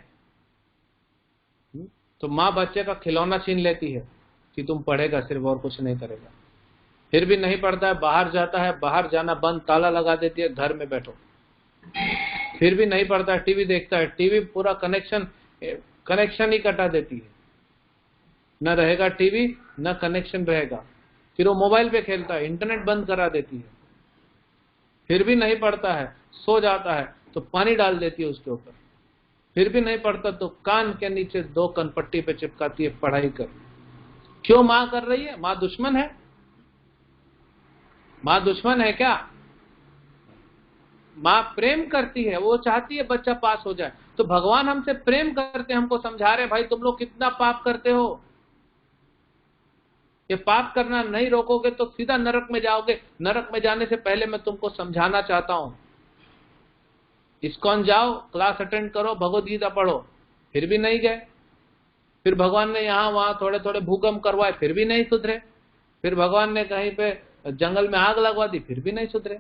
तो माँ बच्चे का खिलौना छीन लेती है कि तुम पढ़ेगा सिर्फ और कुछ नहीं करेगा। फिर भी नहीं पढ़ता है, बाहर जाता है, बाहर जाना बंद, ताला लगा देती है, घर में बैठो। फिर भी नहीं पढ़ता है, टीवी देखता है, टीवी पूरा कनेक्शन ही कटा देती है, न रहेगा टीवी न कनेक्शन रहेगा। फिर वो मोबाइल पे खेलता है, इंटरनेट बंद करा देती है, फिर भी नहीं पढ़ता है, सो जाता है तो पानी डाल देती है उसके ऊपर, फिर भी नहीं पढ़ता तो कान के नीचे 2 कनपट्टी पे चिपकाती है, पढ़ाई कर। क्यों मां कर रही है? मां दुश्मन है? मां दुश्मन है क्या? मां प्रेम करती है, वो चाहती है बच्चा पास हो जाए। तो भगवान हमसे प्रेम करते, हमको समझा रहे भाई तुम लोग कितना पाप करते हो, ये पाप करना नहीं रोकोगे तो सीधा नरक में जाओगे। नरक में जाने से पहले मैं तुमको समझाना चाहता हूं। इस्कॉन जाओ, क्लास अटेंड करो, भगवद गीता पढ़ो, फिर भी नहीं गए। फिर भगवान ने यहां वहां थोड़े थोड़े भूकंप करवाए, फिर भी नहीं सुधरे। फिर भगवान ने कहीं पे जंगल में आग लगवा दी, फिर भी नहीं सुधरे।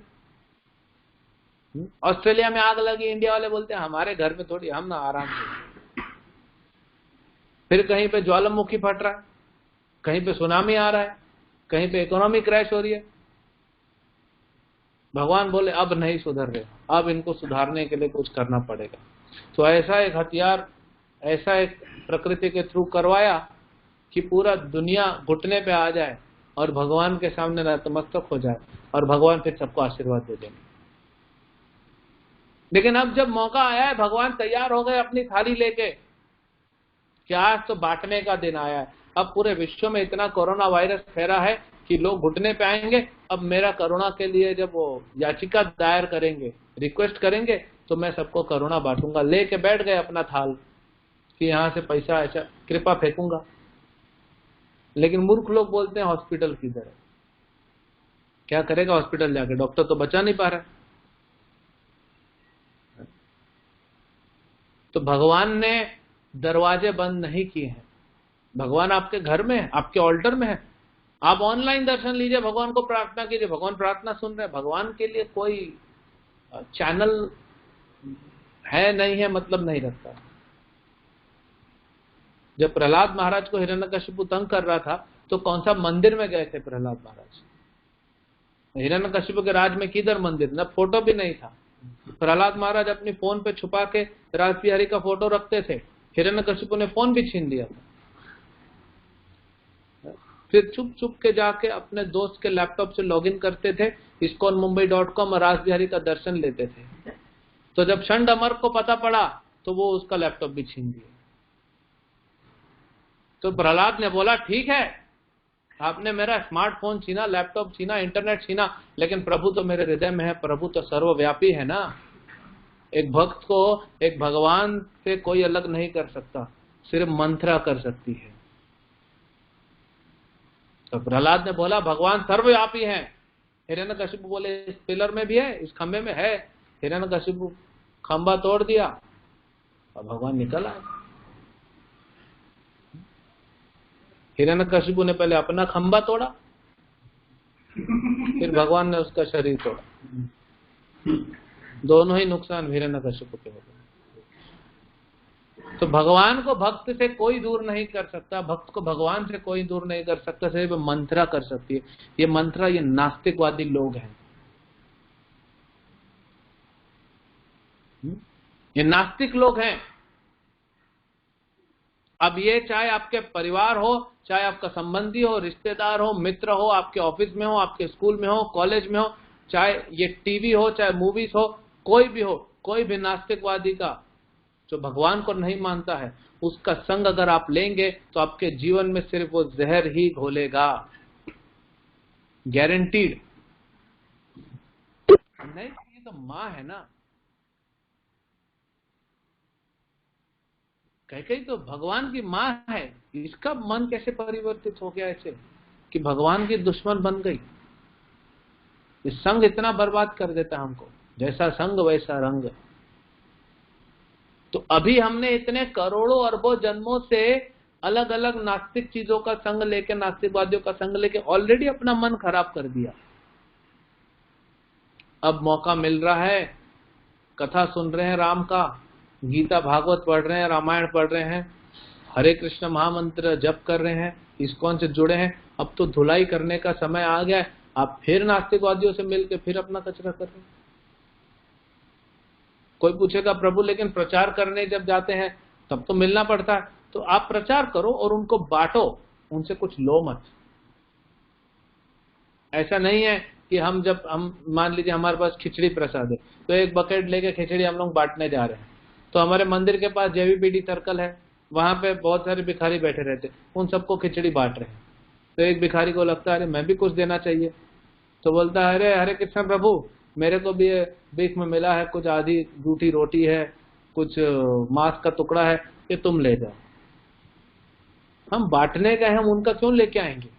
ऑस्ट्रेलिया में आग लगी, इंडिया वाले बोलते हैं हमारे घर में थोड़ी, हम ना आराम से। फिर कहीं पे ज्वालामुखी फट रहा है, कहीं पे सुनामी आ रहा है, कहीं पे इकोनॉमी क्रैश हो रही है। भगवान बोले अब नहीं सुधर रहे, अब इनको सुधारने के लिए कुछ करना पड़ेगा। तो ऐसा एक हथियार, ऐसा एक प्रकृति के थ्रू करवाया कि पूरा दुनिया घुटने पे आ जाए और भगवान के सामने नतमस्तक हो जाए, और भगवान फिर सबको आशीर्वाद दे देंगे। लेकिन अब जब मौका आया है, भगवान तैयार हो गए अपनी थाली लेके कि आज तो बांटने का दिन आया है। अब पूरे विश्व में इतना कोरोना वायरस फैला है कि लोग घुटने पे आएंगे। अब मेरा करुणा के लिए जब वो याचिका दायर करेंगे, रिक्वेस्ट करेंगे, तो मैं सबको करुणा बांटूंगा। लेके बैठ गए अपना थाल कि यहां से पैसा ऐसा कृपा फेंकूंगा। लेकिन मूर्ख लोग बोलते हैं हॉस्पिटल किधर है, क्या करेगा हॉस्पिटल जाके, डॉक्टर तो बचा नहीं पा रहा। तो भगवान ने दरवाजे बंद नहीं किए हैं। भगवान आपके घर में है, आपके ऑल्टर में है। आप ऑनलाइन दर्शन लीजिए, भगवान को प्रार्थना कीजिए, भगवान प्रार्थना सुन रहे हैं। भगवान के लिए कोई चैनल है नहीं है मतलब नहीं रखता। जब प्रहलाद महाराज को हिरण्यकशिपु तंग कर रहा था तो कौन सा मंदिर में गए थे प्रहलाद महाराज? हिरण्यकशिपु के राज में किधर मंदिर, न फोटो भी नहीं था। प्रहलाद महाराज अपनी फोन पे छुपा के रास बिहारी का फोटो रखते थे, हिरण्यकशिपु ने फोन भी छीन लिया था। फिर चुप चुप के जाके अपने दोस्त के लैपटॉप से लॉगिन करते थे, iskonmumbai.com और रास बिहारी का दर्शन लेते थे। तो जब षंड अमर को पता पड़ा तो वो उसका लैपटॉप भी छीन लिया। तो प्रहलाद ने बोला ठीक है, आपने मेरा स्मार्टफोन छीना, लैपटॉप छीना, इंटरनेट छीना, लेकिन प्रभु तो मेरे हृदय में है, प्रभु तो सर्वव्यापी है ना। एक भक्त को एक भगवान से कोई अलग नहीं कर सकता, सिर्फ मंत्रा कर सकती है। तो प्रहलाद ने बोला भगवान सर्वव्यापी है। हिरण्यकशिपु बोले इस पिलर में भी है, इस खंबे में है। हिरण्यकशिपु खंबा तोड़ दिया और भगवान निकल आए। हिरण्यकशिपु ने पहले अपना खंबा तोड़ा, फिर भगवान ने उसका शरीर तोड़ा। दोनों ही नुकसान हिरण्यकशिपु के हो गए। तो भगवान को भक्त से कोई दूर नहीं कर सकता, भक्त को भगवान से कोई दूर नहीं कर सकता, सिर्फ मंत्रा कर सकती है। ये मंत्रा ये नास्तिकवादी लोग हैं, ये नास्तिक लोग हैं। अब ये चाहे आपके परिवार हो, चाहे आपका संबंधी हो, रिश्तेदार हो, मित्र हो, आपके ऑफिस में हो, आपके स्कूल में हो, कॉलेज में हो, चाहे ये टीवी हो, चाहे मूवीज हो, कोई भी हो, कोई भी नास्तिकवादी का जो भगवान को नहीं मानता है, उसका संग अगर आप लेंगे तो आपके जीवन में सिर्फ वो जहर ही घोलेगा, गारंटीड। नहीं, ये तो माँ है ना। कहीं तो भगवान की माँ है, इसका मन कैसे परिवर्तित हो गया ऐसे कि भगवान की दुश्मन बन गई। इस संग इतना बर्बाद कर देता हमको, जैसा संग वैसा रंग। तो अभी हमने इतने करोड़ों अरबों जन्मों से अलग अलग नास्तिक चीजों का संग लेके, नास्तिकवादियों का संग लेके ऑलरेडी अपना मन खराब कर दिया। अब मौका मिल रहा है, कथा सुन रहे हैं राम का, गीता भागवत पढ़ रहे हैं, रामायण पढ़ रहे हैं, हरे कृष्ण महामंत्र जप कर रहे हैं, इस्कॉन से जुड़े हैं, अब तो धुलाई करने का समय आ गया है। आप फिर नास्तिकवादियों से मिलकर फिर अपना कचरा कर रहे हैं। कोई पूछेगा प्रभु लेकिन प्रचार करने जब जाते हैं तब तो मिलना पड़ता है। तो आप प्रचार करो और उनको बांटो, उनसे कुछ लो मत। ऐसा नहीं है कि हम मान लीजिए हमारे पास खिचड़ी प्रसाद है तो एक बकेट लेके खिचड़ी हम लोग बांटने जा रहे हैं, तो हमारे मंदिर के पास जेवीपीडी सर्कल है, वहां पे बहुत सारे भिखारी बैठे रहते, उन सबको खिचड़ी बांट रहे हैं। तो एक भिखारी को लगता है अरे मैं भी कुछ देना चाहिए, तो बोलता है अरे हरे कृष्ण प्रभु, मेरे को भी भीख में मिला है, कुछ आधी जूठी रोटी है, कुछ मांस का टुकड़ा है, ये तुम ले जाओ। हम बांटने गए, हम उनका क्यों लेके आएंगे?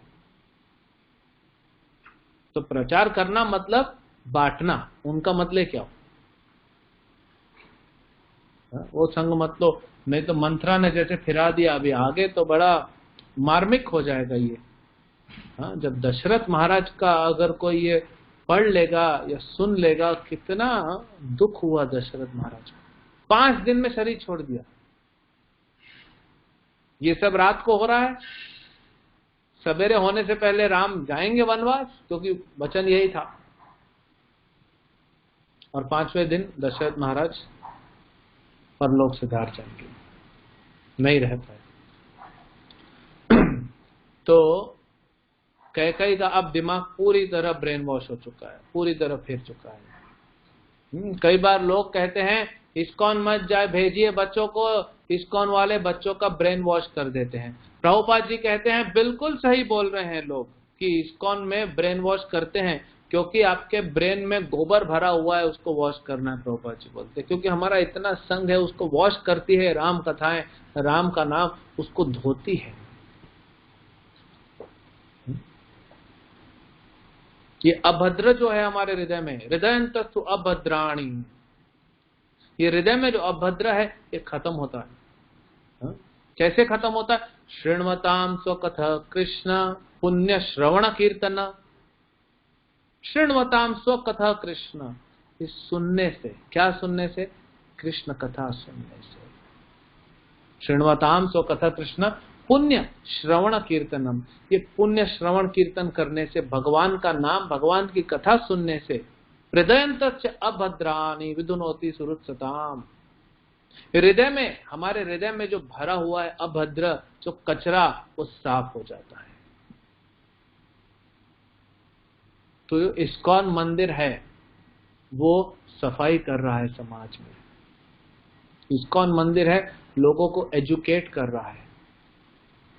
तो प्रचार करना मतलब बांटना, उनका मतलब क्या हो? वो संग मत लो, नहीं तो मंत्रा ने जैसे फिरा दिया अभी आगे तो बड़ा मार्मिक हो जाएगा ये। जब दशरथ महाराज का अगर कोई ये पढ़ लेगा या सुन लेगा, कितना दुख हुआ दशरथ महाराज को। 5 दिन में शरीर छोड़ दिया। ये सब रात को हो रहा है, सवेरे होने से पहले राम जाएंगे वनवास, क्योंकि वचन यही था। और 5वें दिन दशरथ महाराज परलोक से धार जाएंगे, नहीं रह पाए। तो कैकेयी का अब दिमाग पूरी तरह ब्रेन वॉश हो चुका है, पूरी तरह फिर चुका है। कई बार लोग कहते हैं इस्कॉन मत जाए, भेजिए बच्चों को, इस्कॉन वाले बच्चों का ब्रेन वॉश कर देते हैं। प्रभुपाद जी कहते हैं बिल्कुल सही बोल रहे हैं लोग कि इस्कॉन में ब्रेन वॉश करते हैं, क्योंकि आपके ब्रेन में गोबर भरा हुआ है, उसको वॉश करना है। प्रभुपाद जी बोलते हैं क्योंकि हमारा इतना संघ है, उसको वॉश करती है राम कथाएं, राम का नाम उसको धोती है। ये अभद्र जो है हमारे हृदय में, हृदयंतस्तु अभद्राणी, ये हृदय में जो अभद्र है ये खत्म होता है। कैसे खत्म होता है? शृण्वताम स्वकथा कृष्ण पुण्य श्रवण कीर्तन। शृण्वताम स्वकथा कृष्ण, इस सुनने से, क्या सुनने से? कृष्ण कथा सुनने से। शृण्वताम स्वकथा कृष्ण पुण्य श्रवण कीर्तनम, ये पुण्य श्रवण कीर्तन करने से, भगवान का नाम, भगवान की कथा सुनने से, हृदयंतस्य अभद्राणि विदुनोति सुहृत्सताम, हृदय में, हमारे हृदय में जो भरा हुआ है अभद्र जो कचरा, वो साफ हो जाता है। तो जो इस्कॉन मंदिर है वो सफाई कर रहा है समाज में। इस्कॉन मंदिर है लोगों को एजुकेट कर रहा है।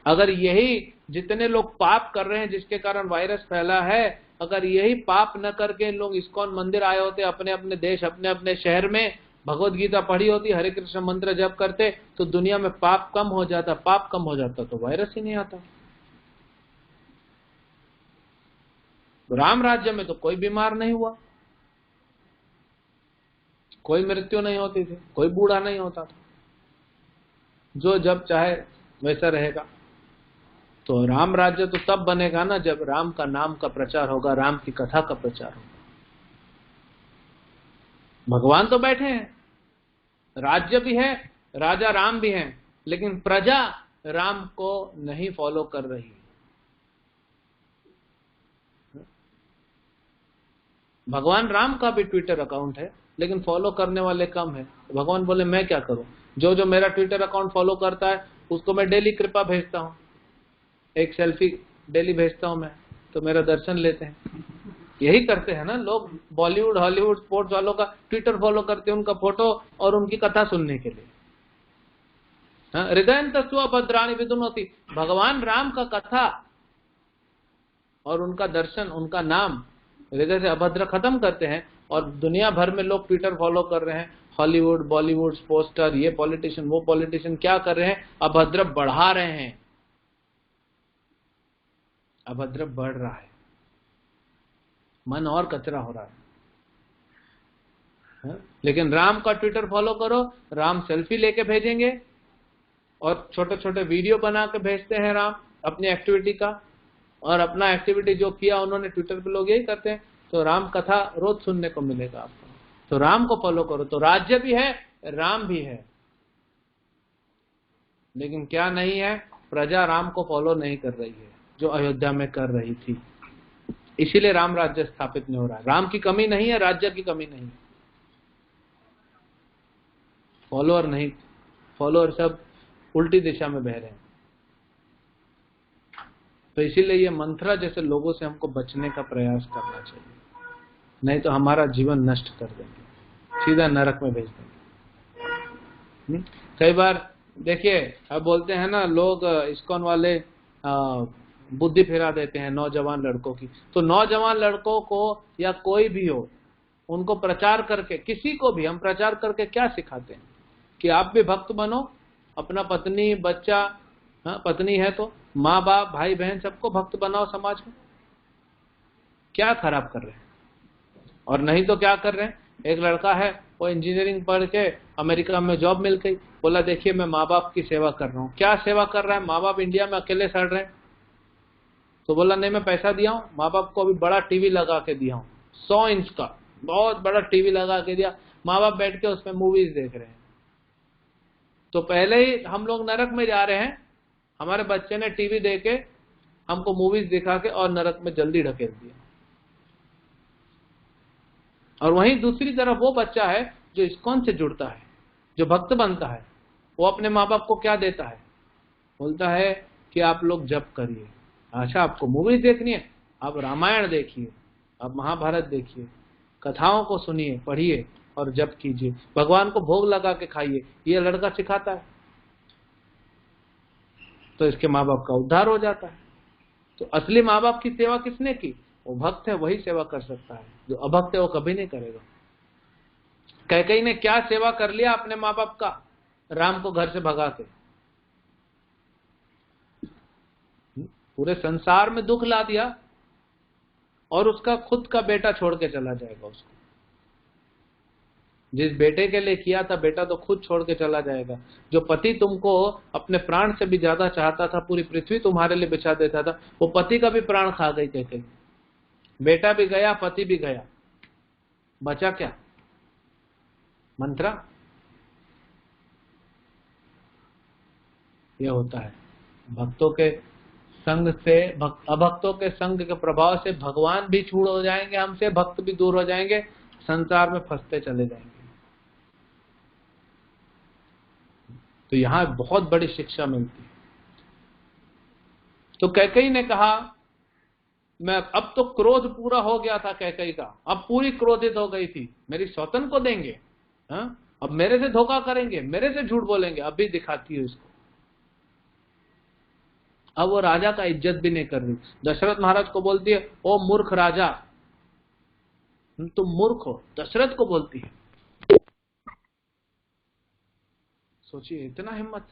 अगर यही जितने लोग पाप कर रहे हैं जिसके कारण वायरस फैला है, अगर यही पाप न करके लोग इस्कॉन मंदिर आए होते, अपने अपने देश, अपने अपने शहर में भगवत गीता पढ़ी होती, हरे कृष्ण मंत्र जप करते, तो दुनिया में पाप कम हो जाता। पाप कम हो जाता तो वायरस ही नहीं आता। राम राज्य में तो कोई बीमार नहीं हुआ, कोई मृत्यु नहीं होती थी, कोई बूढ़ा नहीं होता था, जो जब चाहे वैसा रहेगा। तो राम राज्य तो तब बनेगा ना जब राम का नाम का प्रचार होगा, राम की कथा का प्रचार होगा। भगवान तो बैठे हैं, राज्य भी है, राजा राम भी हैं, लेकिन प्रजा राम को नहीं फॉलो कर रही। भगवान राम का भी ट्विटर अकाउंट है, लेकिन फॉलो करने वाले कम है। भगवान बोले मैं क्या करूं, जो जो मेरा ट्विटर अकाउंट फॉलो करता है उसको मैं डेली कृपा भेजता हूं, एक सेल्फी डेली भेजता हूं मैं, तो मेरा दर्शन लेते हैं। यही करते हैं ना लोग, बॉलीवुड हॉलीवुड स्पोर्ट्स वालों का ट्विटर फॉलो करते हैं, उनका फोटो और उनकी कथा सुनने के लिए। हृदयंतस्तु अभद्राणि विदुनोति, भगवान राम का कथा और उनका दर्शन, उनका नाम हृदय से अभद्र खत्म करते हैं। और दुनिया भर में लोग ट्विटर फॉलो कर रहे हैं, हॉलीवुड बॉलीवुड पोस्टर, ये पॉलिटिशियन वो पॉलिटिशियन क्या कर रहे हैं? अभद्र बढ़ा रहे हैं, अभद्र बढ़ रहा है, मन और कचरा हो रहा है। लेकिन राम का ट्विटर फॉलो करो, राम सेल्फी लेके भेजेंगे और छोटे छोटे वीडियो बना के भेजते हैं राम अपनी एक्टिविटी का, और अपना एक्टिविटी जो किया उन्होंने ट्विटर पे, लोग यही करते हैं। तो राम कथा रोज सुनने को मिलेगा आपको। तो राम को फॉलो करो, तो राज्य भी है, राम भी है। लेकिन क्या नहीं है? प्रजा राम को फॉलो नहीं कर रही है जो अयोध्या में कर रही थी, इसीलिए राम राज्य स्थापित नहीं हो रहा है। राम की कमी नहीं है, राज्य की कमी नहीं है। फॉलोअर नहीं, फॉलोअर सब उल्टी दिशा में बह रहे हैं। तो इसीलिए ये मंथरा जैसे लोगों से हमको बचने का प्रयास करना चाहिए, नहीं तो हमारा जीवन नष्ट कर देंगे, सीधा नरक में भेज देंगे। कई बार देखिए, अब बोलते हैं ना लोग, इस्कॉन वाले बुद्धि फिरा देते हैं नौजवान लड़कों की। तो नौजवान लड़कों को या कोई भी हो, उनको प्रचार करके, किसी को भी हम प्रचार करके क्या सिखाते हैं कि आप भी भक्त बनो, अपना पत्नी बच्चा, पत्नी है तो माँ बाप भाई बहन सबको भक्त बनाओ समाज में। क्या खराब कर रहे हैं? और नहीं तो क्या कर रहे हैं, एक लड़का है वो इंजीनियरिंग पढ़ के अमेरिका में जॉब मिल गई, बोला देखिए मैं माँ बाप की सेवा कर रहा हूँ। क्या सेवा कर रहा है? माँ बाप इंडिया में अकेले सड़ रहे हैं, तो बोला नहीं मैं पैसा दिया हूँ, माँ बाप को अभी बड़ा टीवी लगा के दिया हूँ, 100 इंच का बहुत बड़ा टीवी लगा के दिया, माँ बाप बैठ के उसमें मूवीज देख रहे हैं। तो पहले ही हम लोग नरक में जा रहे हैं, हमारे बच्चे ने टीवी देके हमको मूवीज दिखा के और नरक में जल्दी ढकेल दिया। और वहीं दूसरी तरफ वो बच्चा है जो इस्कॉन से जुड़ता है, जो भक्त बनता है, वो अपने माँ बाप को क्या देता है? बोलता है कि आप लोग जप करिए। अच्छा, आपको मूवीज देखनी है, आप रामायण देखिए, आप महाभारत देखिए, कथाओं को सुनिए, पढ़िए और जप कीजिए, भगवान को भोग लगा के खाइए। ये लड़का सिखाता है, तो इसके माँ बाप का उद्धार हो जाता है। तो असली माँ बाप की सेवा किसने की? वो भक्त है, वही सेवा कर सकता है, जो अभक्त है वो कभी नहीं करेगा। कैकेयी ने क्या सेवा कर लिया अपने माँ बाप का, राम को घर से भगा के, पूरे संसार में दुख ला दिया, और उसका खुद का बेटा छोड़ के चला जाएगा उसको। जिस बेटे के लिए किया था, बेटा तो खुद छोड़ के चला जाएगा। जो पति तुमको अपने प्राण से भी ज्यादा चाहता था, पूरी पृथ्वी तुम्हारे लिए बिछा देता था, वो पति का भी प्राण खा गई कैकेयी। बेटा भी गया, पति भी गया, बचा क्या? मंत्रा। ये होता है भक्तों के संग से, अभक्तों के संग के प्रभाव से भगवान भी छूट हो जाएंगे हमसे, भक्त भी दूर हो जाएंगे, संसार में फंसते चले जाएंगे। तो यहां बहुत बड़ी शिक्षा मिलती है। तो कैकेयी ने कहा, मैं अब तो क्रोध पूरा हो गया था कैकेयी का, अब पूरी क्रोधित हो गई थी, मेरी सौतन को देंगे, अब मेरे से धोखा करेंगे, मेरे से झूठ बोलेंगे, अभी दिखाती है इसको। अब वो राजा का इज्जत भी नहीं कर रही, दशरथ महाराज को बोलती है, ओ मूर्ख राजा, तुम मूर्ख हो, दशरथ को बोलती है। सोचिए इतना हिम्मत,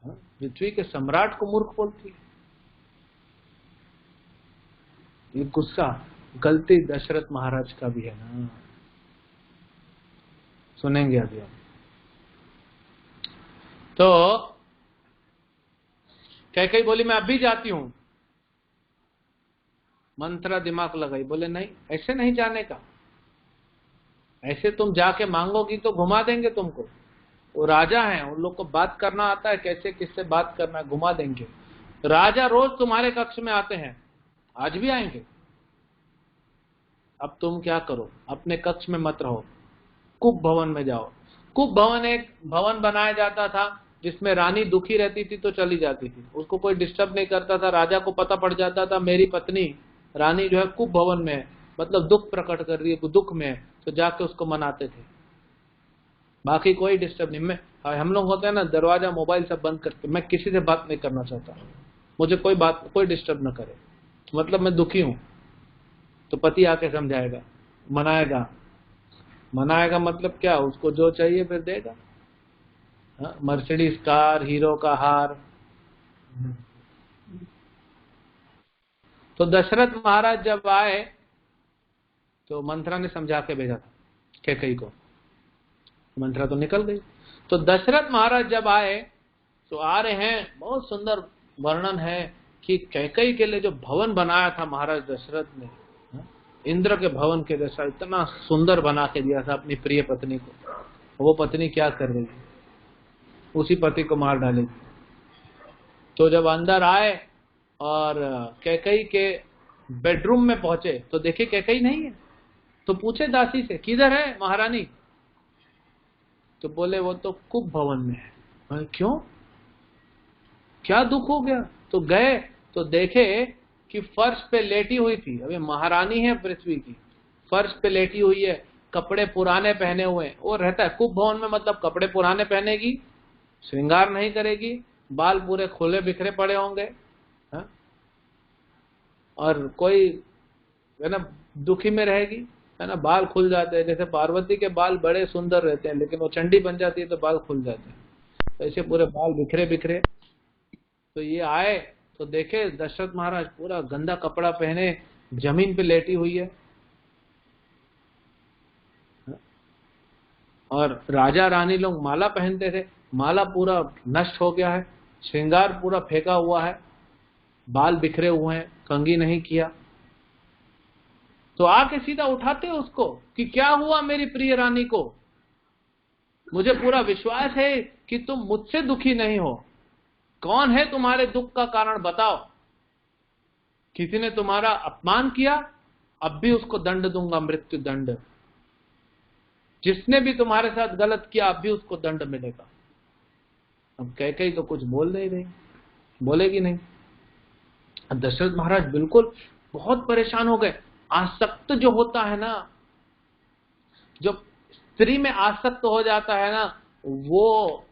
पृथ्वी के सम्राट को मूर्ख बोलती है। ये गुस्सा, गलती दशरथ महाराज का भी है ना, सुनेंगे अभी हम। तो कैकेयी बोली मैं अभी जाती हूं। मंत्रा दिमाग लगाई, बोले नहीं, ऐसे नहीं जाने का, ऐसे तुम जाके मांगोगी तो घुमा देंगे तुमको। वो राजा हैं, उन लोग को बात करना आता है, कैसे किससे बात करना है, घुमा देंगे। राजा रोज तुम्हारे कक्ष में आते हैं, आज भी आएंगे। अब तुम क्या करो, अपने कक्ष में मत रहो, कुप भवन में जाओ। कुप भवन एक भवन बनाया जाता था जिसमें रानी दुखी रहती थी तो चली जाती थी, उसको कोई डिस्टर्ब नहीं करता था। राजा को पता पड़ जाता था मेरी पत्नी रानी जो है कुप भवन में है, मतलब दुख प्रकट कर रही है, दुख में है, तो जाके उसको मनाते थे। बाकी कोई डिस्टर्ब नहीं। मैं, हम लोग होते हैं ना, दरवाजा मोबाइल सब बंद करके, मैं किसी से बात नहीं करना चाहता, मुझे कोई बात, कोई डिस्टर्ब ना करे, मतलब मैं दुखी हूं। तो पति आके समझाएगा, मनाएगा। मनाएगा मतलब क्या, उसको जो चाहिए फिर देगा, मर्सिडीज कार, हीरो का हार। तो दशरथ महाराज जब आए तो मंत्रा ने समझा के भेजा था कैकेयी को, मंत्रा तो निकल गई। तो दशरथ महाराज जब आए तो आ रहे हैं, बहुत सुंदर वर्णन है कि कैकेयी के लिए जो भवन बनाया था महाराज दशरथ ने, इंद्र के भवन के जैसा इतना सुंदर बना के दिया था अपनी प्रिय पत्नी को। वो पत्नी क्या कर रही थी, उसी पति को मार डालेगी। तो जब अंदर आए और कैकेयी के बेडरूम में पहुंचे तो देखे कैकेयी नहीं है, तो पूछे दासी से किधर है महारानी। तो बोले वो तो कुप भवन में है। क्यों, क्या दुख हो गया? तो गए तो देखे कि फर्श पे लेटी हुई थी, अभी महारानी है पृथ्वी की, फर्श पे लेटी हुई है, कपड़े पुराने पहने हुए। वो रहता है कुप भवन में, मतलब कपड़े पुराने पहनेगी, श्रृंगार नहीं करेगी, बाल पूरे खुले बिखरे पड़े होंगे, हा? और कोई है ना दुखी में रहेगी, है ना, बाल खुल जाते हैं। जैसे पार्वती के बाल बड़े सुंदर रहते हैं, लेकिन वो चंडी बन जाती है तो बाल खुल जाते हैं, तो ऐसे पूरे बाल बिखरे बिखरे। तो ये आए तो देखे दशरथ महाराज पूरा गंदा कपड़ा पहने जमीन पे लेटी हुई है, और राजा रानी लोग माला पहनते थे, माला पूरा नष्ट हो गया है, श्रृंगार पूरा फेंका हुआ है, बाल बिखरे हुए हैं, कंघी नहीं किया। तो आके सीधा उठाते उसको कि क्या हुआ मेरी प्रिय रानी को, मुझे पूरा विश्वास है कि तुम मुझसे दुखी नहीं हो, कौन है तुम्हारे दुख का कारण बताओ। किसी ने तुम्हारा अपमान किया, अब भी उसको दंड दूंगा, मृत्यु दंड। जिसने भी तुम्हारे साथ गलत किया, अब भी उसको दंड मिलेगा। अब कैकेयी तो कुछ बोल नहीं रही, बोलेगी नहीं। दशरथ महाराज बिल्कुल बहुत परेशान हो गए। आसक्त जो होता है ना, जो स्त्री में आसक्त हो जाता है ना, वो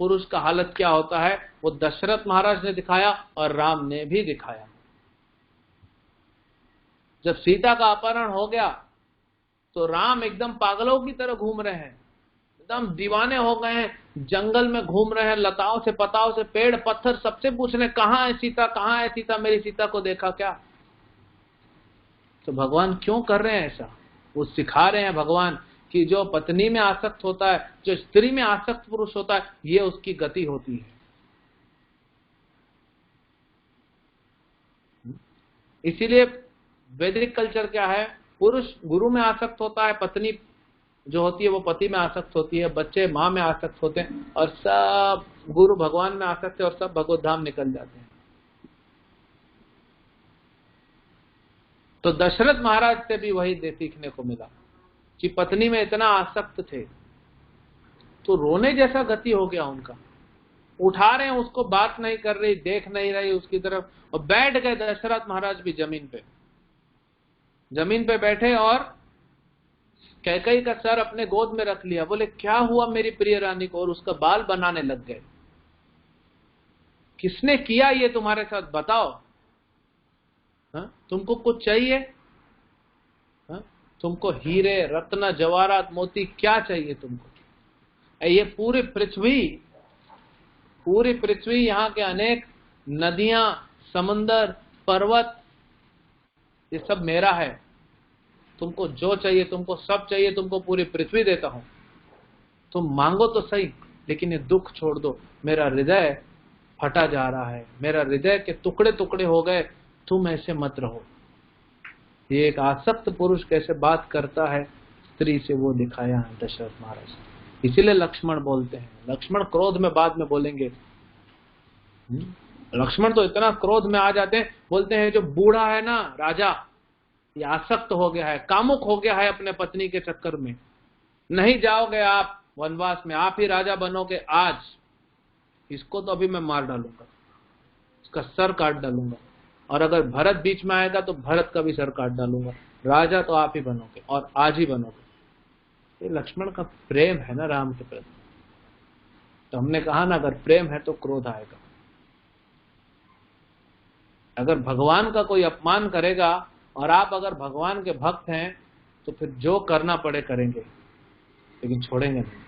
पुरुष का हालत क्या होता है, वो दशरथ महाराज ने दिखाया और राम ने भी दिखाया। जब सीता का अपहरण हो गया तो राम एकदम पागलों की तरह घूम रहे हैं, एकदम दीवाने हो गए हैं, जंगल में घूम रहे हैं, लताओं से पताओं से, पेड़ पत्थर सबसे पूछ रहे कहाँ है सीता, कहाँ है सीता, मेरी सीता को देखा क्या। तो भगवान क्यों कर रहे हैं ऐसा? वो सिखा रहे हैं भगवान कि जो पत्नी में आसक्त होता है, जो स्त्री में आसक्त पुरुष होता है, ये उसकी गति होती है। इसीलिए वैदिक कल्चर क्या है, पुरुष गुरु में आसक्त होता है, पत्नी जो होती है वो पति में आसक्त होती है, बच्चे माँ में आसक्त होते हैं, और सब गुरु भगवान में आसक्त है, और सब भगवत धाम निकल जाते हैं। तो दशरथ महाराज से भी वही सीखने को मिला कि पत्नी में इतना आसक्त थे, तो रोने जैसा गति हो गया उनका। उठा रहे हैं उसको, बात नहीं कर रही, देख नहीं रही उसकी तरफ, और बैठ गए दशरथ महाराज भी जमीन पे बैठे, और कैकेयी का सर अपने गोद में रख लिया। बोले क्या हुआ मेरी प्रिय रानी को, और उसका बाल बनाने लग गए। किसने किया ये तुम्हारे साथ, बताओ। तुमको कुछ चाहिए? तुमको हीरे रत्न जवाहरात मोती क्या चाहिए तुमको? ये पूरी पृथ्वी, यहाँ के अनेक नदियां, समुंदर, पर्वत, ये सब मेरा है। तुमको जो चाहिए, तुमको सब चाहिए, तुमको पूरी पृथ्वी देता हूं। तुम मांगो तो सही, लेकिन ये दुख छोड़ दो। मेरा हृदय फटा जा रहा है, मेरा हृदय के टुकड़े टुकड़े हो गए, तुम ऐसे मत रहो। ये एक आसक्त पुरुष कैसे बात करता है स्त्री से, वो दिखाया है दशरथ महाराज। इसीलिए लक्ष्मण बोलते हैं, लक्ष्मण क्रोध में बाद में बोलेंगे, लक्ष्मण तो इतना क्रोध में आ जाते हैं, बोलते हैं जो बूढ़ा है ना राजा, ये आसक्त हो गया है, कामुक हो गया है अपने पत्नी के चक्कर में, नहीं जाओगे आप वनवास में, आप ही राजा बनोगे आज। इसको तो अभी मैं मार डालूंगा, इसका सर काट डालूंगा, और अगर भरत बीच में आएगा तो भरत का भी सर काट डालूंगा। राजा तो आप ही बनोगे, और आज ही बनोगे। ये लक्ष्मण का प्रेम है ना राम के प्रति। तो हमने कहा ना, अगर प्रेम है तो क्रोध आएगा। अगर भगवान का कोई अपमान करेगा और आप अगर भगवान के भक्त हैं, तो फिर जो करना पड़े करेंगे, लेकिन छोड़ेंगे नहीं।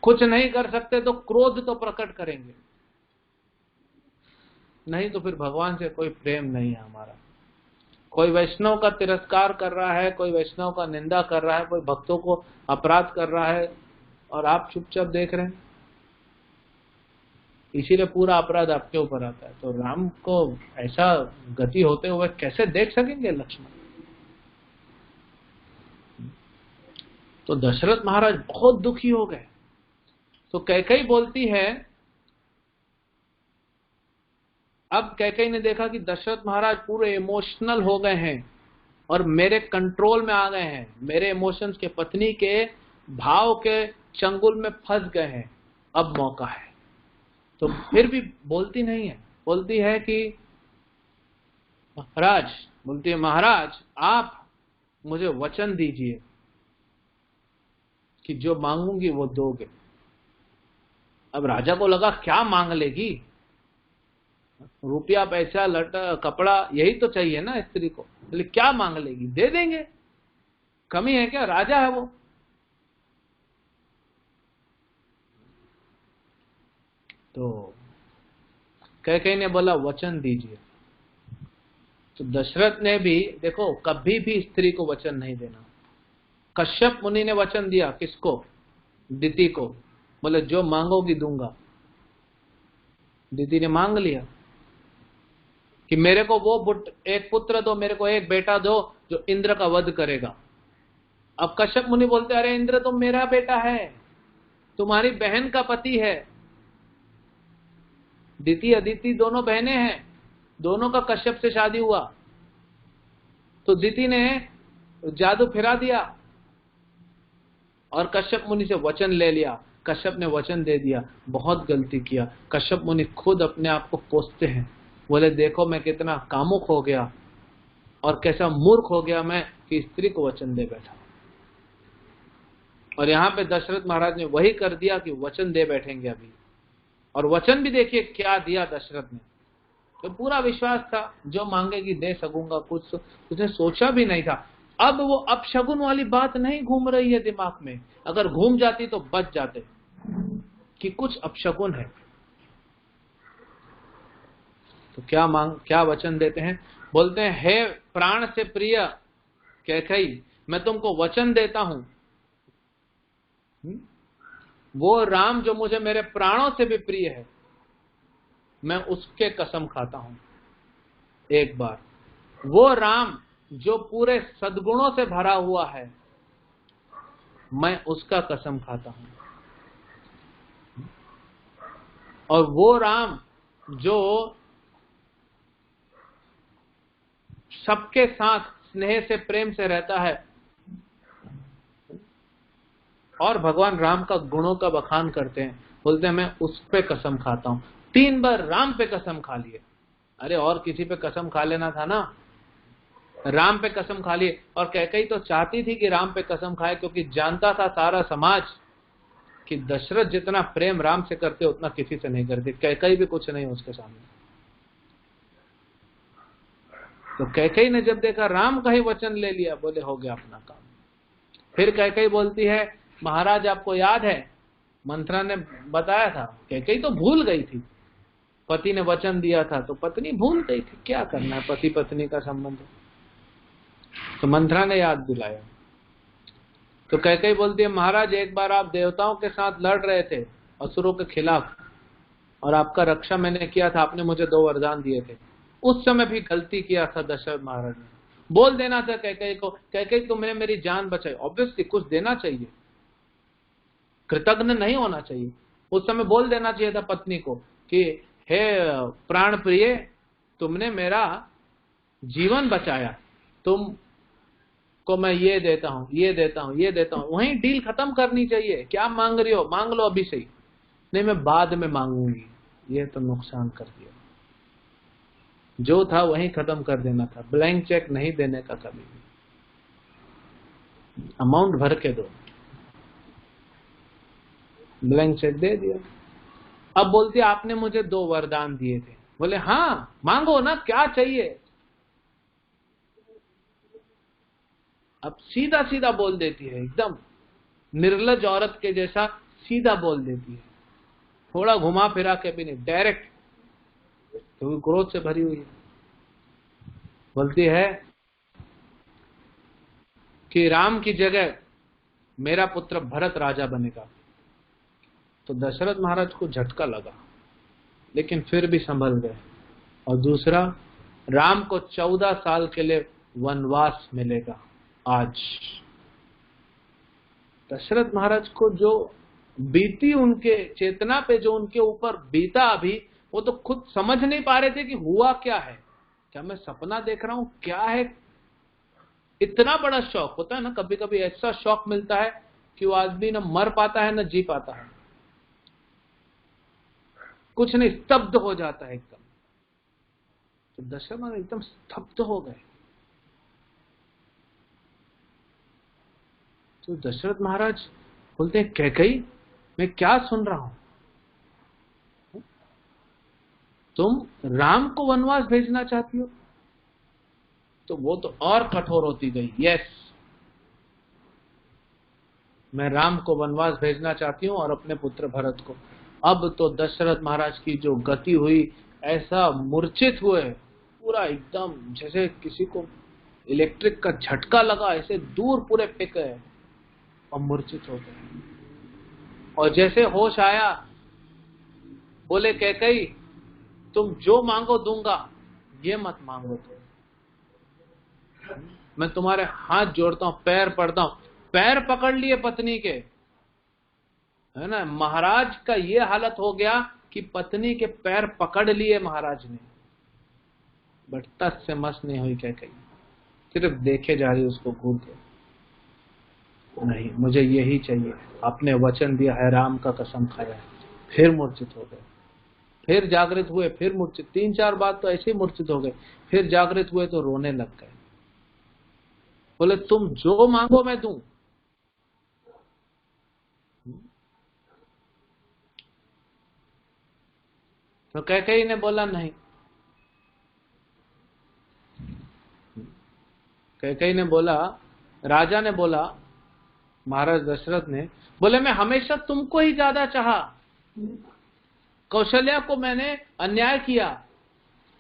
कुछ नहीं कर सकते तो क्रोध तो प्रकट करेंगे, नहीं तो फिर भगवान से कोई प्रेम नहीं है हमारा। कोई वैष्णव का तिरस्कार कर रहा है, कोई वैष्णव का निंदा कर रहा है, कोई भक्तों को अपराध कर रहा है, और आप चुपचाप देख रहे हैं, इसीलिए पूरा अपराध आपके ऊपर आता है। तो राम को ऐसा गति होते हुए कैसे देख सकेंगे लक्ष्मण? तो दशरथ महाराज बहुत दुखी हो गए। तो कैकेयी बोलती है, अब कैकेयी ने देखा कि दशरथ महाराज पूरे इमोशनल हो गए हैं और मेरे कंट्रोल में आ गए हैं, मेरे इमोशंस के, पत्नी के भाव के चंगुल में फंस गए हैं, अब मौका है। तो फिर भी बोलती नहीं है, बोलती है कि महाराज, बोलती है महाराज आप मुझे वचन दीजिए कि जो मांगूंगी वो दोगे। अब राजा को लगा क्या मांग लेगी, रुपया पैसा लटा कपड़ा यही तो चाहिए ना स्त्री को, बोले क्या मांग लेगी, दे देंगे, कमी है क्या, राजा है वो। तो कैकेयी ने बोला वचन दीजिए। तो दशरथ ने भी, देखो कभी भी स्त्री को वचन नहीं देना। कश्यप मुनि ने वचन दिया, किसको, दिति को, बोले जो मांगोगी दूंगा। दिति ने मांग लिया कि मेरे को वो एक पुत्र दो, मेरे को एक बेटा दो जो इंद्र का वध करेगा। अब कश्यप मुनि बोलते अरे इंद्र तो मेरा बेटा है, तुम्हारी बहन का पति है। दिति अदिति दोनों बहनें हैं, दोनों का कश्यप से शादी हुआ। तो दिति ने जादू फिरा दिया और कश्यप मुनि से वचन ले लिया। कश्यप ने वचन दे दिया, बहुत गलती किया। कश्यप मुनि खुद अपने आप को कोसते हैं, बोले देखो मैं कितना कामुक हो गया और कैसा मूर्ख हो गया मैं कि स्त्री को वचन दे बैठा। और यहाँ पे दशरथ महाराज ने वही कर दिया कि वचन दे बैठेंगे अभी। और वचन भी देखिए क्या दिया दशरथ ने, तो पूरा विश्वास था जो मांगेगी दे सकूंगा, कुछ उसने सोचा भी नहीं था। अब वो अपशगुन वाली बात नहीं घूम रही है दिमाग में, अगर घूम जाती तो बच जाते कि कुछ अपशगुन है। तो क्या वचन देते हैं, बोलते हैं हे प्राण से प्रिय कैकेयी, मैं तुमको वचन देता हूं, वो राम जो मुझे मेरे प्राणों से भी प्रिय है, मैं उसके कसम खाता हूं। एक बार वो राम जो पूरे सद्गुणों से भरा हुआ है, मैं उसका कसम खाता हूं। और वो राम जो सबके साथ स्नेह से प्रेम से रहता है और भगवान राम का गुणों का बखान करते हैं, बोलते हैं मैं उस पे कसम खाता हूं। 3 बार राम पे कसम खा लिए। अरे और किसी पे कसम खा लेना था ना, राम पे कसम खा लिए। और कैकेयी तो चाहती थी कि राम पे कसम खाए, क्योंकि जानता था सारा समाज कि दशरथ जितना प्रेम राम से करते उतना किसी से नहीं करते। कैकेयी भी कुछ नहीं उसके सामने। तो कैकेयी ने जब देखा राम का ही वचन ले लिया, बोले हो गया अपना काम। फिर कैकेयी बोलती है महाराज आपको याद है मंथरा ने बताया था, कैकेयी तो भूल गई थी, पति ने वचन दिया था तो पत्नी भूल गई थी, क्या करना है पति पत्नी का संबंध। तो मंथरा ने याद दिलाया। तो कैकेयी बोलती है महाराज एक बार आप देवताओं के साथ लड़ रहे थे असुरों के खिलाफ, और आपका रक्षा मैंने किया था, आपने मुझे 2 वरदान दिए थे। उस समय भी गलती किया था दशरथ महाराज ने, बोल देना था कैकेयी को, कैकेयी तुमने मेरी जान बचाई, ऑब्वियसली कुछ देना चाहिए, कृतज्ञ नहीं होना चाहिए। उस समय बोल देना चाहिए था पत्नी को कि हे प्राण प्रिय, तुमने मेरा जीवन बचाया, तुम को मैं ये देता हूं, ये देता हूं, ये देता हूं। वहीं डील खत्म करनी चाहिए, क्या मांग रही हो मांग लो अभी से, नहीं मैं बाद में मांगूंगी, ये तो नुकसान कर दिया। जो था वहीं खत्म कर देना था, ब्लैंक चेक नहीं देने का कभी भी, अमाउंट भर के दो। ब्लैंक चेक दे दिया। अब बोलती आपने मुझे 2 वरदान दिए थे, बोले हाँ मांगो ना क्या चाहिए। अब सीधा सीधा बोल देती है, एकदम निर्लज औरत के जैसा सीधा बोल देती है, थोड़ा घुमा फिरा के भी नहीं, डायरेक्ट, क्योंकि क्रोध से भरी हुई है। बोलती है कि राम की जगह मेरा पुत्र भरत राजा बनेगा। तो दशरथ महाराज को झटका लगा, लेकिन फिर भी संभल गए। और दूसरा, राम को 14 साल के लिए वनवास मिलेगा आज। दशरथ महाराज को जो बीती उनके चेतना पे, जो उनके ऊपर बीता अभी, वो तो खुद समझ नहीं पा रहे थे कि हुआ क्या है, क्या मैं सपना देख रहा हूं, क्या है। इतना बड़ा शौक होता है ना, कभी कभी ऐसा शौक मिलता है कि वो आदमी न मर पाता है न जी पाता है, कुछ नहीं, स्तब्ध हो जाता है एकदम। तो दशरथ महाराज एकदम स्तब्ध हो गए। तो दशरथ महाराज बोलते हैं, कैकेयी मैं क्या सुन रहा हूं, तुम राम को वनवास भेजना चाहती हो? तो वो तो और कठोर होती गई। यस, मैं राम को वनवास भेजना चाहती हूं और अपने पुत्र भरत को। अब तो दशरथ महाराज की जो गति हुई, ऐसा मूर्छित हुए, पूरा एकदम जैसे किसी को इलेक्ट्रिक का झटका लगा, ऐसे दूर पूरे फेंक गए और मूर्छित हो गए। और जैसे होश आया, बोले कैकेयी तुम जो मांगो दूंगा, ये मत मांगो। तो मैं तुम्हारे हाथ जोड़ता हूं, पैर पड़ता हूं। पैर पकड़ लिए पत्नी के, है ना। महाराज का ये हालत हो गया कि पत्नी के पैर पकड़ लिए महाराज ने, बट तस से मस नहीं हुई कैकेयी, सिर्फ देखे जा रही उसको घूर के। नहीं, मुझे यही चाहिए, आपने वचन दिया है, राम का कसम खाया है। फिर मूर्छित हो गए, फिर जागृत हुए, फिर मूर्छित, 3-4 बार तो ऐसे ही मूर्छित हो गए। फिर जागृत हुए तो रोने लग गए। बोले तुम जो मांगो मैं दूं। तो कैकेयी ने बोला नहीं। कैकेयी ने बोला, राजा ने बोला, महाराज दशरथ ने बोले, मैं हमेशा तुमको ही ज्यादा चाहा, कौशल्या को मैंने अन्याय किया,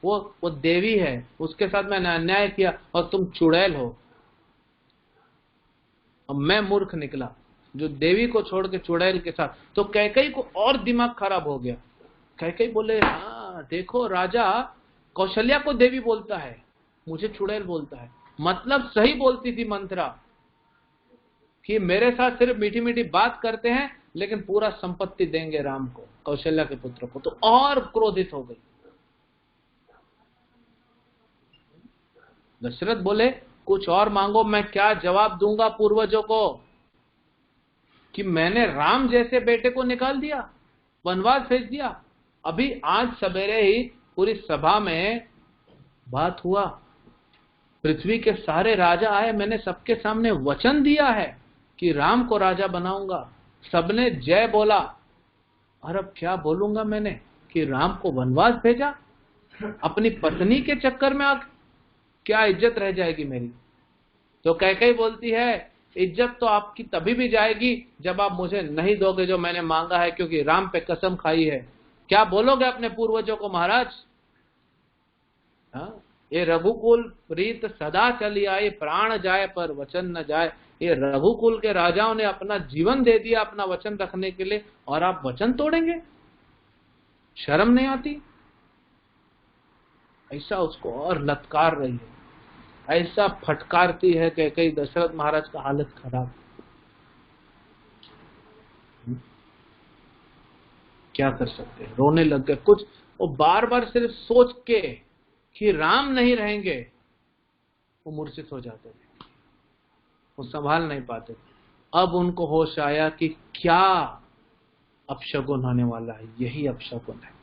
वो देवी है, उसके साथ मैंने अन्याय किया, और तुम चुड़ैल हो। अब मैं मूर्ख निकला जो देवी को छोड़ के चुड़ैल के साथ। तो कैकेयी को और दिमाग खराब हो गया। कैकेयी बोले, हाँ देखो, राजा कौशल्या को देवी बोलता है, मुझे चुड़ैल बोलता है। मतलब सही बोलती थी मंत्रा कि मेरे साथ सिर्फ मीठी मीठी बात करते हैं, लेकिन पूरा संपत्ति देंगे राम को, कौशल्या के पुत्र को। तो और क्रोधित हो गई। दशरथ बोले, कुछ और मांगो, मैं क्या जवाब दूंगा पूर्वजों को कि मैंने राम जैसे बेटे को निकाल दिया, वनवास भेज दिया। अभी आज सवेरे ही पूरी सभा में बात हुआ, पृथ्वी के सारे राजा आए, मैंने सबके सामने वचन दिया है कि राम को राजा बनाऊंगा। सबने जय बोला, और अब क्या बोलूंगा मैंने कि राम को वनवास भेजा? अपनी पत्नी के चक्कर में क्या इज्जत रह जाएगी मेरी? तो कैकेयी बोलती है, इज्जत तो आपकी तभी भी जाएगी जब आप मुझे नहीं दोगे जो मैंने मांगा है, क्योंकि राम पे कसम खाई है। क्या बोलोगे अपने पूर्वजों को महाराज? हाँ, ये रघुकुल रीत सदा चली आई, प्राण जाए पर वचन न जाए। ये रघुकुल के राजाओं ने अपना जीवन दे दिया अपना वचन रखने के लिए, और आप वचन तोड़ेंगे? शर्म नहीं आती? ऐसा उसको और लत्कार रही है, ऐसा फटकारती है कि कई दशरथ महाराज का हालत खराब। क्या कर सकते हैं, रोने लग गए। कुछ वो बार बार सिर्फ सोच के कि राम नहीं रहेंगे, वो मूर्छित हो जाते थे, वो संभाल नहीं पाते थे। अब उनको होश आया कि क्या अपशगुन होने वाला है, यही अपशगुन है।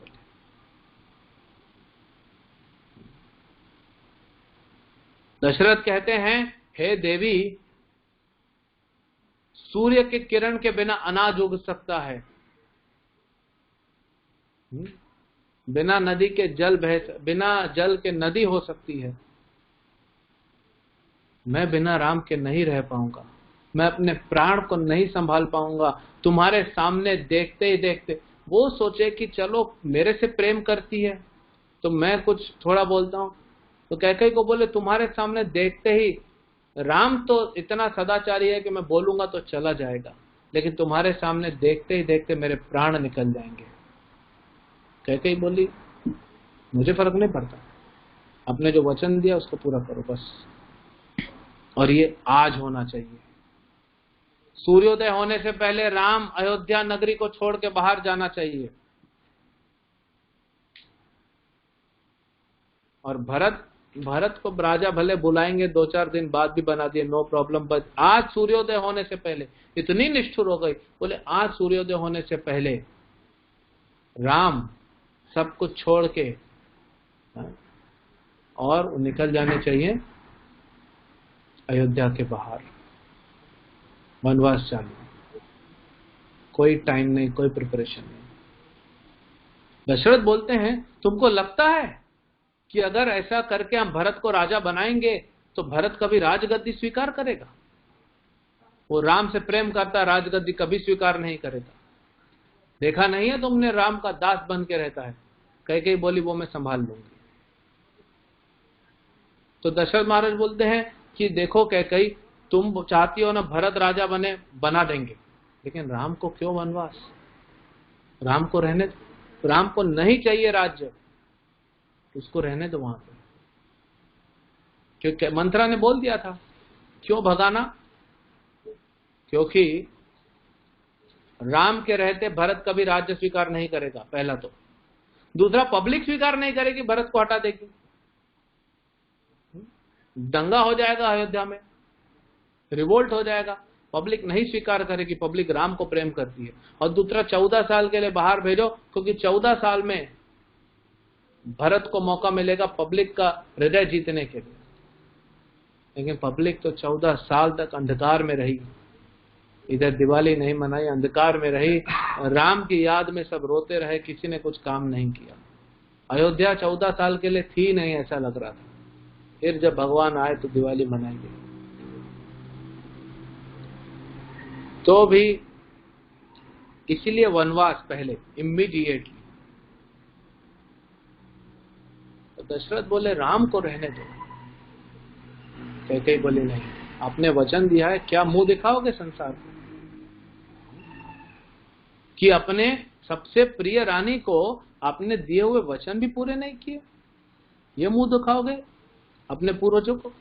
दशरथ कहते हैं, हे देवी, सूर्य के किरण के बिना अनाज उग सकता है, बिना नदी के बिना जल के नदी हो सकती है। मैं बिना राम के नहीं रह पाऊंगा, मैं अपने प्राण को नहीं संभाल पाऊंगा। तुम्हारे सामने देखते ही देखते, वो सोचे कि चलो मेरे से प्रेम करती है तो मैं कुछ थोड़ा बोलता हूं। तो कैकेयी को बोले, तुम्हारे सामने देखते ही, राम तो इतना सदाचारी है कि मैं बोलूंगा तो चला जाएगा, लेकिन तुम्हारे सामने देखते ही देखते मेरे प्राण निकल जाएंगे। कैकेयी बोली, मुझे फर्क नहीं पड़ता, आपने जो वचन दिया उसको पूरा करो बस, और ये आज होना चाहिए। सूर्योदय होने से पहले राम अयोध्या नगरी को छोड़ के बाहर जाना चाहिए, और भरत भरत को राजा भले बुलाएंगे 2-4 दिन बाद भी बना दिए, नो प्रॉब्लम, बट आज सूर्योदय होने से पहले इतनी निष्ठुर हो गई, बोले आज सूर्योदय होने से पहले राम सब कुछ छोड़ के और निकल जाने चाहिए अयोध्या के बाहर, वनवास चालू, कोई टाइम नहीं, कोई प्रिपरेशन नहीं। दशरथ बोलते हैं तुमको लगता है कि अगर ऐसा करके हम भरत को राजा बनाएंगे तो भरत कभी राजगद्दी स्वीकार करेगा? वो राम से प्रेम करता, राजगद्दी कभी स्वीकार नहीं करेगा। देखा नहीं है तुमने, राम का दास बन के रहता है। कैकेयी बोली वो मैं संभाल लूंगी। तो दशरथ महाराज बोलते हैं कि देखो कैकेयी, तुम चाहती हो ना भरत राजा बने, बना देंगे, लेकिन राम को क्यों वनवास? राम को रहने दो, राम को नहीं चाहिए राज्य, उसको रहने दो वहां पे। क्योंकि मंत्रा ने बोल दिया था, क्यों भगाना? क्योंकि राम के रहते भरत कभी राज्य स्वीकार नहीं करेगा, पहला तो। दूसरा, पब्लिक स्वीकार नहीं करेगी, भरत को हटा देगी, दंगा हो जाएगा अयोध्या में, रिवोल्ट हो जाएगा, पब्लिक नहीं स्वीकार करेगी, पब्लिक राम को प्रेम करती है। और दूसरा, 14 साल के लिए बाहर भेजो, क्योंकि 14 साल में भरत को मौका मिलेगा पब्लिक का हृदय जीतने के लिए। लेकिन पब्लिक तो 14 साल तक अंधकार में रही, इधर दिवाली नहीं मनाई, अंधकार में रही, राम की याद में सब रोते रहे, किसी ने कुछ काम नहीं किया। अयोध्या 14 साल के लिए थी नहीं, ऐसा लग रहा था। फिर जब भगवान आए तो दिवाली मनाई गई। तो भी इसीलिए वनवास पहले, इमीडिएटली। तो दशरथ बोले राम को रहने दो। कैकेयी बोले नहीं, आपने वचन दिया है, क्या मुंह दिखाओगे संसार को कि अपने सबसे प्रिय रानी को आपने दिए हुए वचन भी पूरे नहीं किए? ये मुंह दिखाओगे अपने पूर्वजों को?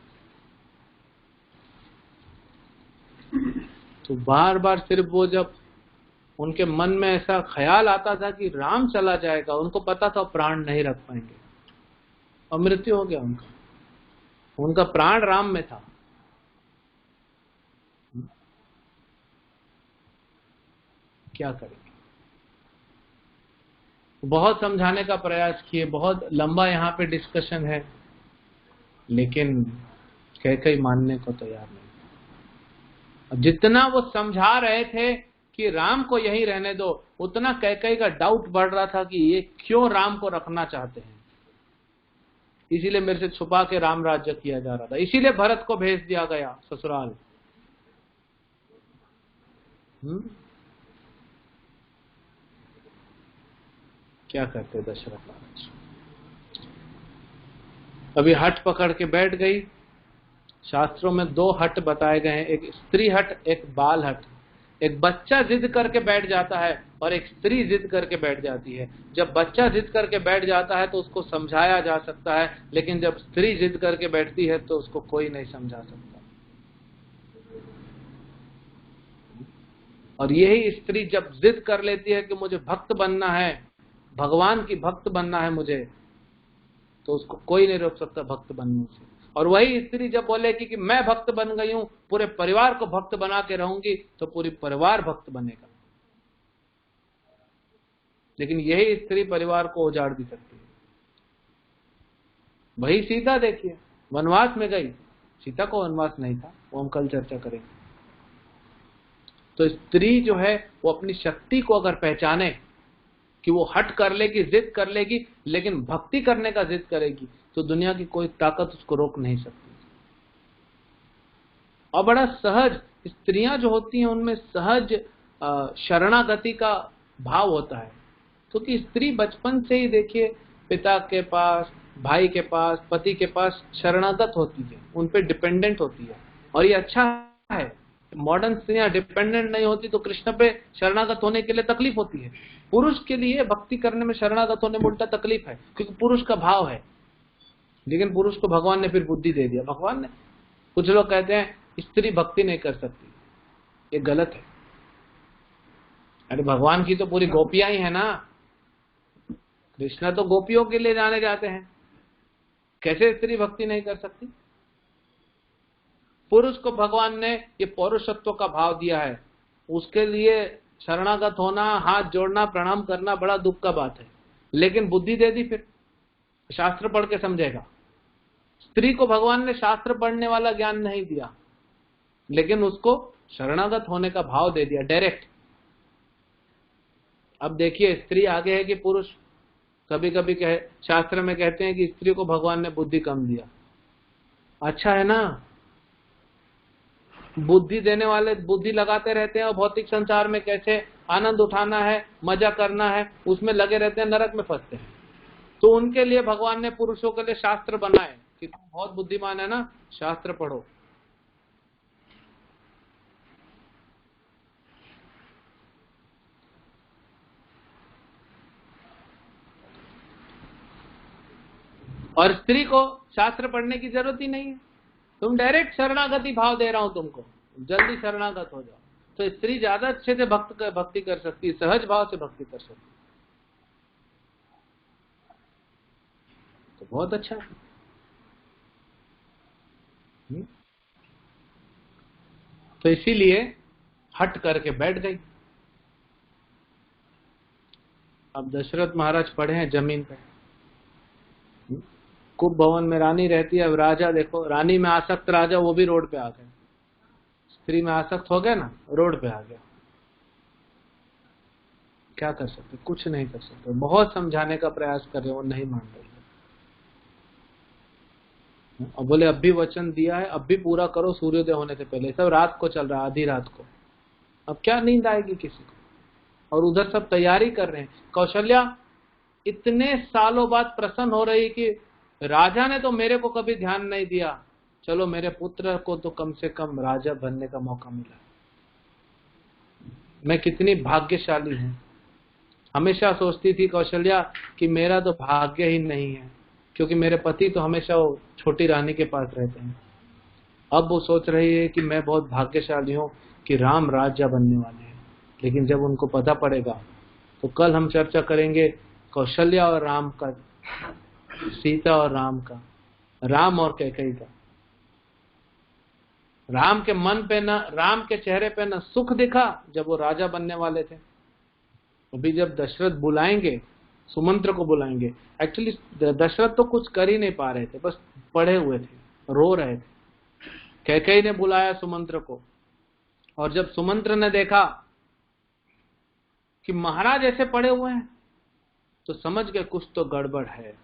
तो बार बार सिर्फ वो, जब उनके मन में ऐसा ख्याल आता था कि राम चला जाएगा, उनको पता था प्राण नहीं रख पाएंगे और मृत्यु हो गया उनका। उनका प्राण राम में था। क्या करेंगे? बहुत समझाने का प्रयास किए, बहुत लंबा यहाँ पे डिस्कशन है, लेकिन कैकेयी मानने को तैयार नहीं। जितना वो समझा रहे थे कि राम को यहीं रहने दो, उतना कैकेयी का डाउट बढ़ रहा था कि ये क्यों राम को रखना चाहते हैं। इसीलिए मेरे से छुपा के राम राज्य किया जा रहा था, इसीलिए भरत को भेज दिया गया ससुराल। क्या करते दशरथ महाराज? अभी हट पकड़ के बैठ गई। शास्त्रों में 2 हट बताए गए हैं, एक स्त्री हट, एक बाल हट। एक बच्चा जिद करके बैठ जाता है और एक स्त्री जिद करके बैठ जाती है। जब बच्चा जिद करके बैठ जाता है तो उसको समझाया जा सकता है, लेकिन जब स्त्री जिद करके बैठती है तो उसको कोई नहीं समझा सकता। और यही स्त्री जब जिद कर लेती है कि मुझे भक्त बनना है, भगवान की भक्त बनना है मुझे, तो उसको कोई नहीं रोक सकता भक्त बनने से। और वही स्त्री जब बोलेगी कि मैं भक्त बन गई हूं, पूरे परिवार को भक्त बना के रहूंगी, तो पूरी परिवार भक्त बनेगा। लेकिन यही स्त्री परिवार को उजाड़ भी सकती है। वही सीता देखिए, वनवास में गई, सीता को वनवास नहीं था, वो हम कल चर्चा करेंगे। तो स्त्री जो है वो अपनी शक्ति को अगर पहचाने कि वो हट कर लेगी, जिद कर लेगी, लेकिन भक्ति करने का जिद करेगी, तो दुनिया की कोई ताकत उसको रोक नहीं सकती। और बड़ा सहज, स्त्रियां जो होती हैं उनमें सहज शरणागति का भाव होता है। क्योंकि स्त्री बचपन से ही देखिए पिता के पास, भाई के पास, पति के पास शरणागत होती है, उन पे डिपेंडेंट होती है। और ये अच्छा है। मॉडर्न स्त्रियां डिपेंडेंट नहीं होती तो कृष्ण पे शरणागत होने के लिए तकलीफ होती है। पुरुष के लिए भक्ति करने में शरणागत होने में उल्टा तकलीफ है, क्योंकि पुरुष का भाव है। लेकिन पुरुष को भगवान ने फिर बुद्धि दे दिया। भगवान ने, कुछ लोग कहते हैं स्त्री भक्ति नहीं कर सकती, ये गलत है। अरे भगवान की तो पूरी गोपियां ही है ना। कृष्ण तो गोपियों के लिए जाने जाते हैं, कैसे स्त्री भक्ति नहीं कर सकती? पुरुष को भगवान ने ये पौरुषत्व का भाव दिया है, उसके लिए शरणागत होना, हाथ जोड़ना, प्रणाम करना बड़ा दुख का बात है, लेकिन बुद्धि दे दी, फिर शास्त्र पढ़ के समझेगा। स्त्री को भगवान ने शास्त्र पढ़ने वाला ज्ञान नहीं दिया, लेकिन उसको शरणागत होने का भाव दे दिया डायरेक्ट। अब देखिए, स्त्री आगे है कि पुरुष? कभी कभी शास्त्र में कहते हैं कि स्त्री को भगवान ने बुद्धि कम दिया। अच्छा है ना, बुद्धि देने वाले बुद्धि लगाते रहते हैं और भौतिक संसार में कैसे आनंद उठाना है, मजा करना है, उसमें लगे रहते हैं, नरक में फंसते हैं। तो उनके लिए भगवान ने पुरुषों के लिए शास्त्र बनाए कि तुम बहुत बुद्धिमान है ना, शास्त्र पढ़ो। और स्त्री को शास्त्र पढ़ने की जरूरत ही नहीं है, तुम डायरेक्ट शरणागति भाव दे रहा हूं तुमको, जल्दी शरणागत हो जाओ। तो स्त्री ज्यादा अच्छे से भक्ति कर सकती है, सहज भाव से भक्ति कर सकती है, तो बहुत अच्छा है। तो इसीलिए हट करके बैठ गई। अब दशरथ महाराज पड़े हैं जमीन पे, कुब भवन में रानी रहती है। अब राजा देखो, रानी में आसक्त राजा वो भी रोड पे आ गए, स्त्री में आसक्त हो गए ना, रोड पे आ गया। क्या कर सकते? कुछ नहीं कर सकते। बहुत समझाने का प्रयास कर रहे हो, नहीं मान रहे। अब बोले अब भी वचन दिया है, अब भी पूरा करो सूर्योदय होने से पहले। सब रात को चल रहा, आधी रात को, अब क्या नींद आएगी किसी को? और उधर सब तैयारी कर रहे हैं। कौशल्या इतने सालों बाद प्रसन्न हो रही कि राजा ने तो मेरे को कभी ध्यान नहीं दिया, चलो मेरे पुत्र को तो कम से कम राजा बनने का मौका मिला। मैं कितनी भाग्यशाली हूं। हमेशा सोचती थी कौशल्या कि मेरा तो भाग्य ही नहीं है, क्योंकि मेरे पति तो हमेशा वो छोटी रानी के पास रहते हैं। अब वो सोच रही है कि मैं बहुत भाग्यशाली हूँ कि राम राजा बनने वाले हैं। लेकिन जब उनको पता पड़ेगा, तो कल हम चर्चा करेंगे कौशल्या और राम का, सीता और राम का, राम और कैकेयी का। राम के मन पे न, राम के चेहरे पे न सुख दिखा जब वो राजा बनने वाले थे। अभी जब दशरथ बुलाएंगे, सुमंत्र को बुलाएंगे, एक्चुअली दशरथ तो कुछ कर ही नहीं पा रहे थे, बस पड़े हुए थे, रो रहे थे। कैकेयी ने बुलाया सुमंत्र को, और जब सुमंत्र ने देखा कि महाराज ऐसे पड़े हुए हैं, तो समझ गए कुछ तो गड़बड़ है।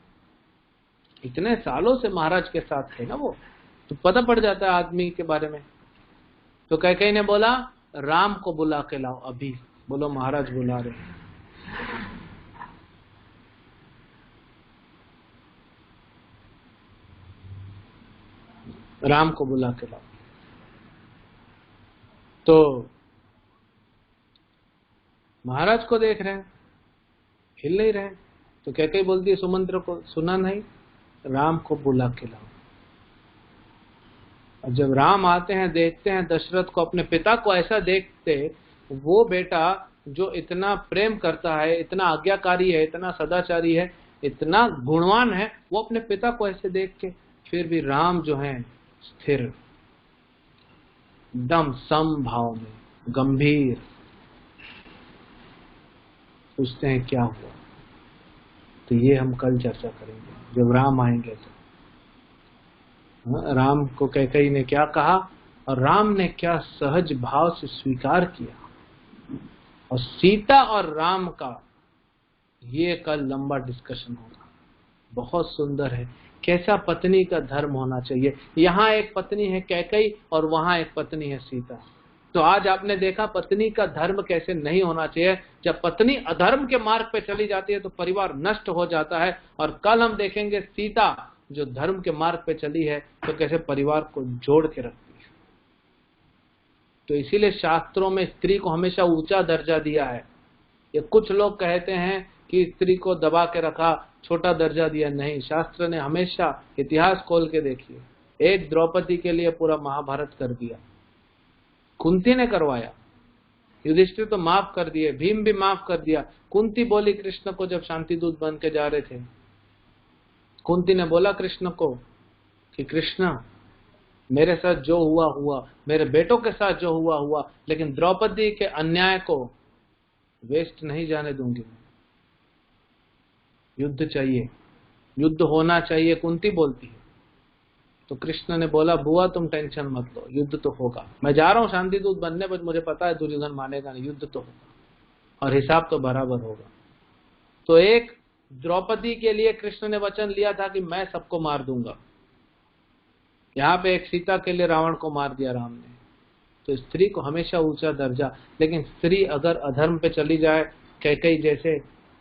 इतने सालों से महाराज के साथ थे ना वो, तो पता पड़ जाता है आदमी के बारे में। तो कैकेयी ने बोला राम को बुला के लाओ अभी। बोलो महाराज बुला रहे हैं। राम को बुला के लाओ। तो महाराज को देख रहे हैं, हिल नहीं रहे। तो कैकेयी बोलती है सुमंत्र को, सुना नहीं, राम को बुला के लाओ। और जब राम आते हैं, देखते हैं दशरथ को, अपने पिता को ऐसा देखते, वो बेटा जो इतना प्रेम करता है, इतना आज्ञाकारी है, इतना सदाचारी है, इतना गुणवान है, वो अपने पिता को ऐसे देख के, फिर भी राम जो है स्थिर, एकदम सम भाव में, गंभीर। पूछते हैं क्या हुआ? तो ये हम कल चर्चा करेंगे जब राम आएंगे। तो राम को कैकेयी ने क्या कहा और राम ने क्या सहज भाव से स्वीकार किया, और सीता और राम का ये कल लंबा डिस्कशन होगा। बहुत सुंदर है, कैसा पत्नी का धर्म होना चाहिए। यहाँ एक पत्नी है कैकेयी और वहां एक पत्नी है सीता। तो आज आपने देखा पत्नी का धर्म कैसे नहीं होना चाहिए। जब पत्नी अधर्म के मार्ग पे चली जाती है तो परिवार नष्ट हो जाता है। और कल हम देखेंगे सीता जो धर्म के मार्ग पे चली है तो कैसे परिवार को जोड़ के रखती है। तो इसीलिए शास्त्रों में स्त्री को हमेशा ऊंचा दर्जा दिया है। ये कुछ लोग कहते हैं कि स्त्री को दबा के रखा, छोटा दर्जा दिया। नहीं, शास्त्र ने हमेशा, इतिहास खोल के देखिए, एक द्रौपदी के लिए पूरा महाभारत कर दिया। कुंती ने करवाया, युधिष्ठिर तो माफ कर दिए, भीम भी माफ कर दिया। कुंती बोली कृष्ण को जब शांति दूत बन के जा रहे थे, कुंती ने बोला कृष्ण को कि कृष्ण, मेरे साथ जो हुआ हुआ, मेरे बेटों के साथ जो हुआ हुआ, लेकिन द्रौपदी के अन्याय को वेस्ट नहीं जाने दूंगी। युद्ध चाहिए, युद्ध होना चाहिए, कुंती बोलती है। तो कृष्ण ने बोला बुआ तुम टेंशन मत लो, युद्ध तो होगा। मैं जा रहा हूं शांति दूत बनने, पर मुझे पता है दुर्योधन मानेगा नहीं, युद्ध तो होगा और हिसाब तो बराबर होगा। तो एक द्रौपदी के लिए कृष्ण ने वचन लिया था कि मैं सबको मार दूंगा। यहाँ पे एक सीता के लिए रावण को मार दिया राम ने। तो स्त्री को हमेशा ऊंचा दर्जा, लेकिन स्त्री अगर अधर्म पे चली जाए कैकेयी जैसे,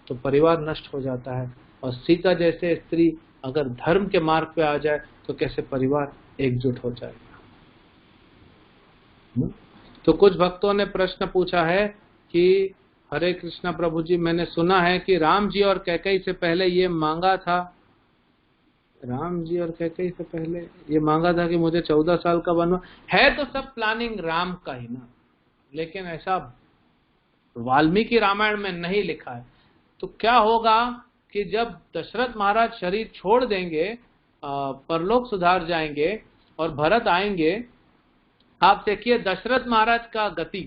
तो परिवार नष्ट हो जाता है। और सीता जैसे स्त्री अगर धर्म के मार्ग पे आ जाए तो कैसे परिवार एकजुट हो जाएगा। तो कुछ भक्तों ने प्रश्न पूछा है कि हरे कृष्णा प्रभु जी, मैंने सुना है कि राम जी और कैकेयी से पहले ये मांगा था, राम जी और कैकेयी से पहले ये मांगा था कि मुझे 14 साल का बनवा है। तो सब प्लानिंग राम का ही ना, लेकिन ऐसा वाल्मीकि रामायण में नहीं लिखा है। तो क्या होगा कि जब दशरथ महाराज शरीर छोड़ देंगे, परलोक सुधार जाएंगे और भरत आएंगे, आप देखिए दशरथ महाराज का गति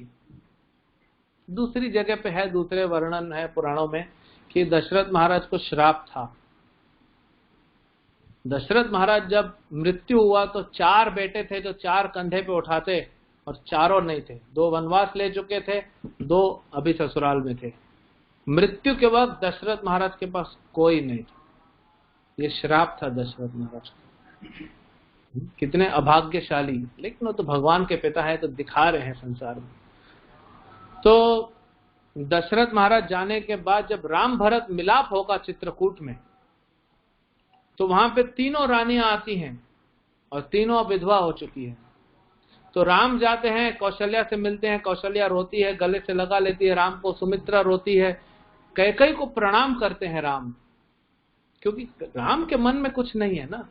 दूसरी जगह पे है, दूसरे वर्णन है पुराणों में कि दशरथ महाराज को श्राप था। दशरथ महाराज जब मृत्यु हुआ तो 4 बेटे थे जो 4 कंधे पे उठाते, और चारों नहीं थे। 2 वनवास ले चुके थे, 2 अभी ससुराल में थे। मृत्यु के वक्त दशरथ महाराज के पास कोई नहीं था। ये श्राप था दशरथ महाराज का। कितने अभाग्यशाली, लेकिन वो तो भगवान के पिता है तो दिखा रहे हैं संसार में। तो दशरथ महाराज जाने के बाद जब राम भरत मिलाप होगा चित्रकूट में, तो वहां पे तीनों रानियां आती हैं और तीनों विधवा हो चुकी है। तो राम जाते हैं, कौशल्या से मिलते हैं, कौशल्या रोती है, गले से लगा लेती है राम को, सुमित्रा रोती है, कैकेयी को प्रणाम करते हैं राम, क्योंकि राम के मन में कुछ नहीं है ना।